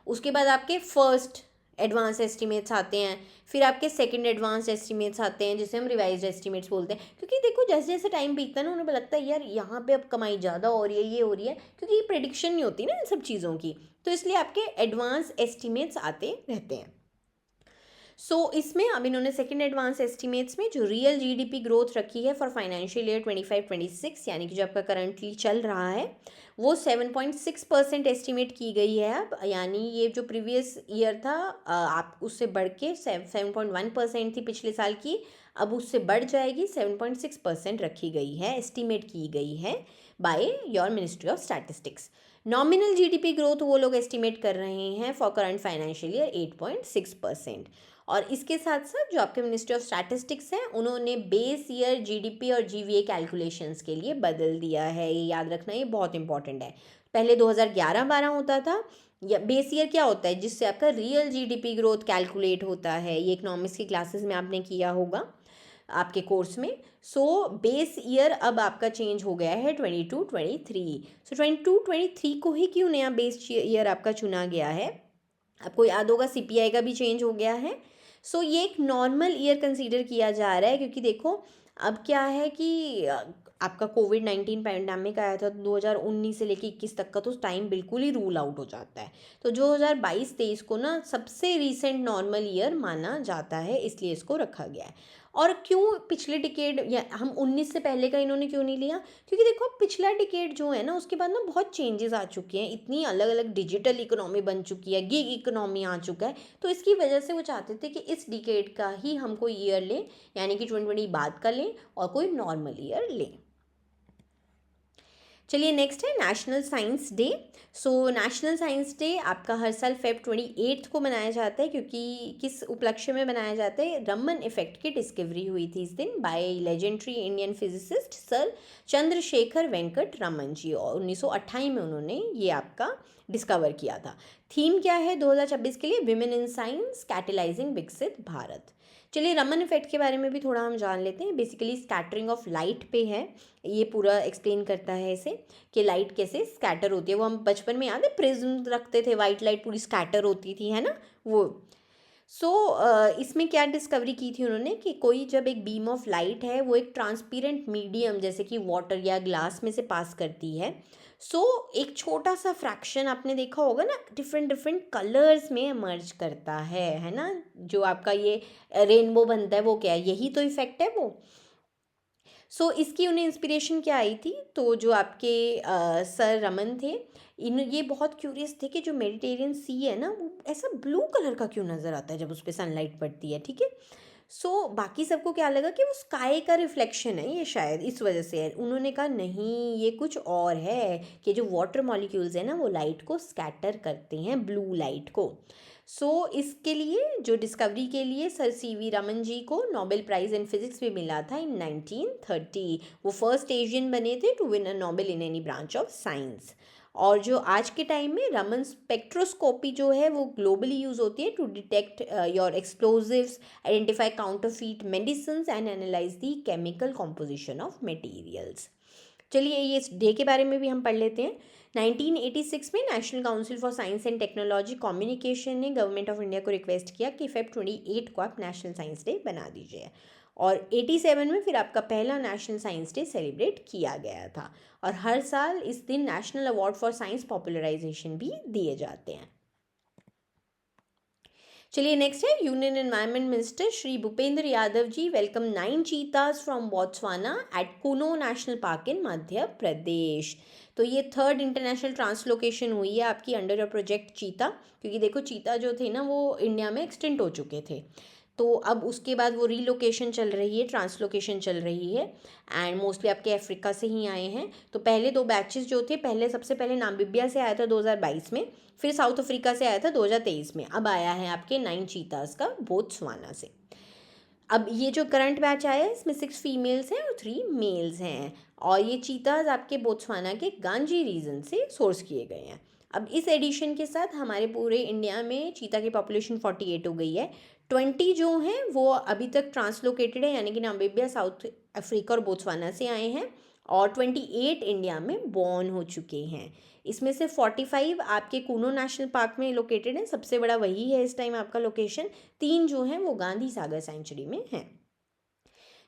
उसके बाद आपके फर्स्ट एडवांस एस्टिमेट्स आते हैं, फिर आपके सेकंड एडवांस एस्टिमेट्स आते हैं जिसे हम रिवाइज्ड एस्टिमेट्स बोलते हैं। क्योंकि देखो जैसे जैसे टाइम बीतता है ना, उन्हें लगता है यार यहाँ पे अब कमाई ज़्यादा हो रही है, ये हो रही है, क्योंकि ये प्रेडिक्शन नहीं होती ना इन सब चीज़ों की, तो इसलिए आपके एडवांस एस्टिमेट्स आते रहते हैं। इसमें अब इन्होंने सेकंड एडवांस एस्टिमेट्स में जो रियल GDP ग्रोथ रखी है फॉर फाइनेंशियल ईयर 25-26 यानी कि जो आपका करंटली चल रहा है वो 7.6% एस्टिमेट की गई है अब। यानी ये जो प्रीवियस ईयर था आप उससे बढ़ के 7.1% थी पिछले साल की, अब उससे बढ़ जाएगी, 7.6% रखी गई है, एस्टिमेट की गई है by your ministry of statistics. Nominal GDP growth वो लोग एस्टिमेट कर रहे हैं फॉर करंट फाइनेंशियल ईयर 8.6%। और इसके साथ साथ जो आपके मिनिस्ट्री ऑफ स्टैटिस्टिक्स है उन्होंने बेस ईयर जीडीपी और जीवीए कैलकुलेशंस के लिए बदल दिया है। ये याद रखना, ये बहुत इंपॉर्टेंट है। पहले 2011-12 होता था। या बेस ईयर क्या होता है, जिससे आपका रियल जीडीपी ग्रोथ कैलकुलेट होता है। ये इकोनॉमिक्स की क्लासेस में आपने किया होगा आपके कोर्स में। सो बेस ईयर अब आपका चेंज हो गया है 22-23। सो 22-23 को ही क्यों नया बेस ईयर आपका चुना गया है? आपको याद होगा सीपीआई का भी चेंज हो गया है। सो ये एक नॉर्मल ईयर कंसीडर किया जा रहा है, क्योंकि देखो अब क्या है कि आपका कोविड-19 पैंडेमिक आया था तो 2019 से लेके 21 तक का तो टाइम बिल्कुल ही रूल आउट हो जाता है। तो 2022-23 को ना सबसे रीसेंट नॉर्मल ईयर माना जाता है, इसलिए इसको रखा गया है। और क्यों पिछले डिकेड या हम 19 से पहले का इन्होंने क्यों नहीं लिया? क्योंकि देखो पिछला डिकेड जो है ना उसके बाद ना बहुत चेंजेस आ चुके हैं, इतनी अलग अलग डिजिटल इकोनॉमी बन चुकी है, गिग इकोनॉमी आ चुका है। तो इसकी वजह से वो चाहते थे कि इस डिकेड का ही हम कोई ईयर लें, यानी कि 2020 बाद का लें और कोई नॉर्मल ईयर लें। चलिए नेक्स्ट है national science day. So national science day आपका हर साल Feb 28 को मनाया जाता है, क्योंकि किस उपलक्ष्य में मनाया जाता है? रमन इफेक्ट की डिस्कवरी हुई थी इस दिन by legendary Indian physicist sir Chandrasekhara Venkata Raman ji, और 1928 में उन्होंने ये आपका डिस्कवर किया था। थीम क्या है 2026 के लिए? विमेन इन साइंस कैटेलाइजिंग विकसित भारत। चलिए रमन इफेक्ट के बारे में भी थोड़ा हम जान लेते हैं। बेसिकली स्कैटरिंग ऑफ लाइट पे है, ये पूरा एक्सप्लेन करता है इसे कि लाइट कैसे स्कैटर होती है। वो हम बचपन में याद है प्रिज्म रखते थे, वाइट लाइट पूरी स्कैटर होती थी, है ना वो। सो इसमें क्या डिस्कवरी की थी उन्होंने कि कोई जब एक बीम ऑफ लाइट है वो एक ट्रांसपेरेंट मीडियम जैसे कि वाटर या ग्लास में से पास करती है। सो एक छोटा सा फ्रैक्शन आपने देखा होगा ना, डिफरेंट डिफरेंट कलर्स में इमर्ज करता है ना। जो आपका ये रेनबो बनता है वो क्या है? यही तो इफेक्ट है वो। सो इसकी उन्हें इंस्पिरेशन क्या आई थी? तो जो आपके सर रमन थे, इन ये बहुत क्यूरियस थे कि जो मेडिटेरियन सी है ना वो ऐसा ब्लू कलर का क्यों नज़र आता है जब उस पर सनलाइट पड़ती है, ठीक है। सो बाकी सबको क्या लगा कि वो स्काई का रिफ्लेक्शन है, ये शायद इस वजह से है। उन्होंने कहा नहीं, ये कुछ और है कि जो वाटर मॉलिक्यूल्स है ना वो लाइट को स्कैटर करते हैं, ब्लू लाइट को। सो इसके लिए जो डिस्कवरी के लिए सर सीवी रमन जी को नोबेल प्राइज़ इन फिजिक्स भी मिला था इन 1930। वो फर्स्ट एशियन बने थे to win a Nobel in any branch of science. और जो आज के टाइम में रमन स्पेक्ट्रोस्कोपी जो है वो ग्लोबली यूज़ होती है to detect your explosives, identify counterfeit medicines and analyse the chemical composition of materials. चलिए ये इस डे के बारे में भी हम पढ़ लेते हैं। 1986 में national council for science and technology communication ने गवर्नमेंट ऑफ इंडिया को रिक्वेस्ट किया कि Feb 28 को आप नेशनल साइंस डे बना दीजिए। और 87 में फिर आपका पहला नेशनल साइंस डे सेलिब्रेट किया गया था। और हर साल इस दिन national award for science popularisation भी दिए जाते हैं। चलिए नेक्स्ट है union environment minister Shri Bhupender Yadav ji welcome 9 cheetahs from Botswana at Kuno national park in Madhya Pradesh. तो ये 3rd इंटरनेशनल ट्रांसलोकेशन हुई है आपकी अंडर योर प्रोजेक्ट चीता, क्योंकि देखो चीता जो थे ना वो इंडिया में एक्सटिंक्ट हो चुके थे। तो अब उसके बाद वो रीलोकेशन चल रही है, ट्रांसलोकेशन चल रही है, एंड मोस्टली आपके अफ्रीका से ही आए हैं। तो पहले 2 बैचेस जो थे, पहले सबसे पहले नामीबिया से आया था 2022 में, फिर साउथ अफ्रीका से आया था 2023 में, अब आया है आपके 9 चीताज का बोत्सवाना से। अब ये जो करंट बैच आया है इसमें 6 फीमेल्स हैं और 3 मेल्स हैं, और ये चीताज आपके बोत्सवाना के गांजी रीजन से सोर्स किए गए हैं। अब इस एडिशन के साथ हमारे पूरे इंडिया में चीता की पॉपुलेशन 48 हो गई है। 20 जो हैं वो अभी तक ट्रांसलोकेटेड है, यानी कि नामीबिया, साउथ अफ्रीका और बोत्सवाना से आए हैं, और 28 इंडिया में बॉर्न हो चुके हैं। इसमें से 45 आपके कूनो नेशनल पार्क में लोकेटेड है, सबसे बड़ा वही है इस टाइम आपका लोकेशन। 3 जो हैं वो गांधी सागर सेंचुरी में हैं।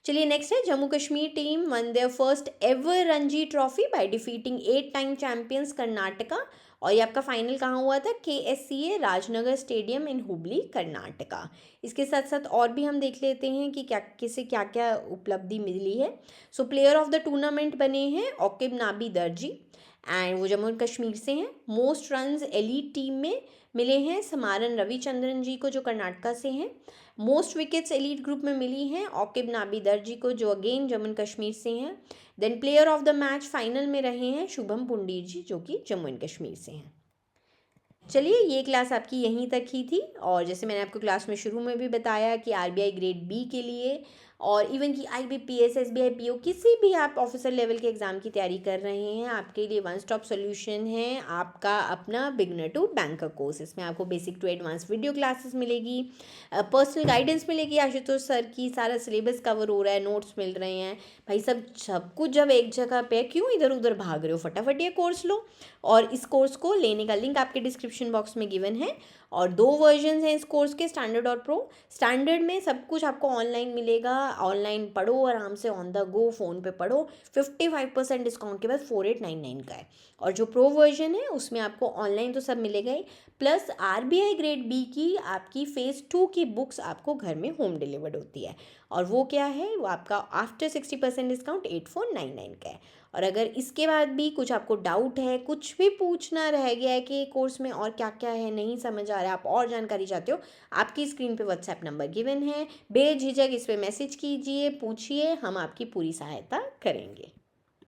चलिए नेक्स्ट है Jammu Kashmir team won their first ever Ranji trophy by defeating 8 time champions Karnataka. और ये आपका फाइनल कहाँ हुआ था? KSCA Rajnagar stadium in Hubli Karnataka. इसके साथ साथ और भी हम देख लेते हैं कि क्या किसे क्या क्या उपलब्धि मिली है। सो प्लेयर ऑफ द टूर्नामेंट बने हैं ओकिब नाबी दर्जी, एंड वो जम्मू कश्मीर से हैं। मोस्ट रन्स एलीट टीम में मिले हैं समारन रविचंद्रन जी को जो कर्नाटका से हैं। मोस्ट विकेट्स एलीट ग्रुप में मिली हैं ओकिब नाबी दर्जी को जो अगेन जम्मू कश्मीर से हैं। Then player of the match final में रहे हैं शुभम पुंडीर जी, जो कि जम्मू एंड कश्मीर से हैं। चलिए, ये क्लास आपकी यहीं तक ही थी। और जैसे मैंने आपको क्लास में शुरू में भी बताया कि आरबीआई ग्रेड बी के लिए और इवन कि आईबीपीएस, एसबीआई पीओ, किसी भी आप ऑफिसर लेवल के एग्ज़ाम की तैयारी कर रहे हैं, आपके लिए वन स्टॉप सोल्यूशन है आपका अपना बिगनर टू बैंकर कोर्स। इसमें आपको basic to advance video classes मिलेगी, पर्सनल गाइडेंस मिलेगी आशुतोष सर की, सारा सिलेबस कवर हो रहा है, नोट्स मिल रहे हैं। भाई सब कुछ जब एक जगह पे, क्यों इधर उधर भाग रहे हो, फटाफट ये कोर्स लो। और इस कोर्स को लेने का लिंक आपके डिस्क्रिप्शन बॉक्स में गिवन है। और 2 वर्जन्स हैं इस कोर्स के, स्टैंडर्ड और प्रो। स्टैंडर्ड में सब कुछ आपको ऑनलाइन मिलेगा, ऑनलाइन पढ़ो आराम से, ऑन द गो फ़ोन पे पढ़ो। 55% डिस्काउंट के बाद 4899 का है। और जो प्रो वर्जन है उसमें आपको ऑनलाइन तो सब मिलेगा ही, प्लस आरबीआई ग्रेड बी की आपकी फ़ेज़ 2 की बुक्स आपको घर में होम डिलीवर्ड होती है। और वो क्या है, वो आपका आफ्टर 60% डिस्काउंट 8499 का है। और अगर इसके बाद भी कुछ आपको डाउट है, कुछ भी पूछना रह गया है कि कोर्स में और क्या क्या है, नहीं समझ आ रहा है, आप और जानकारी चाहते हो, आपकी स्क्रीन पे व्हाट्सएप नंबर गिवन है, बेझिझक इस पर मैसेज कीजिए, पूछिए, हम आपकी पूरी सहायता करेंगे।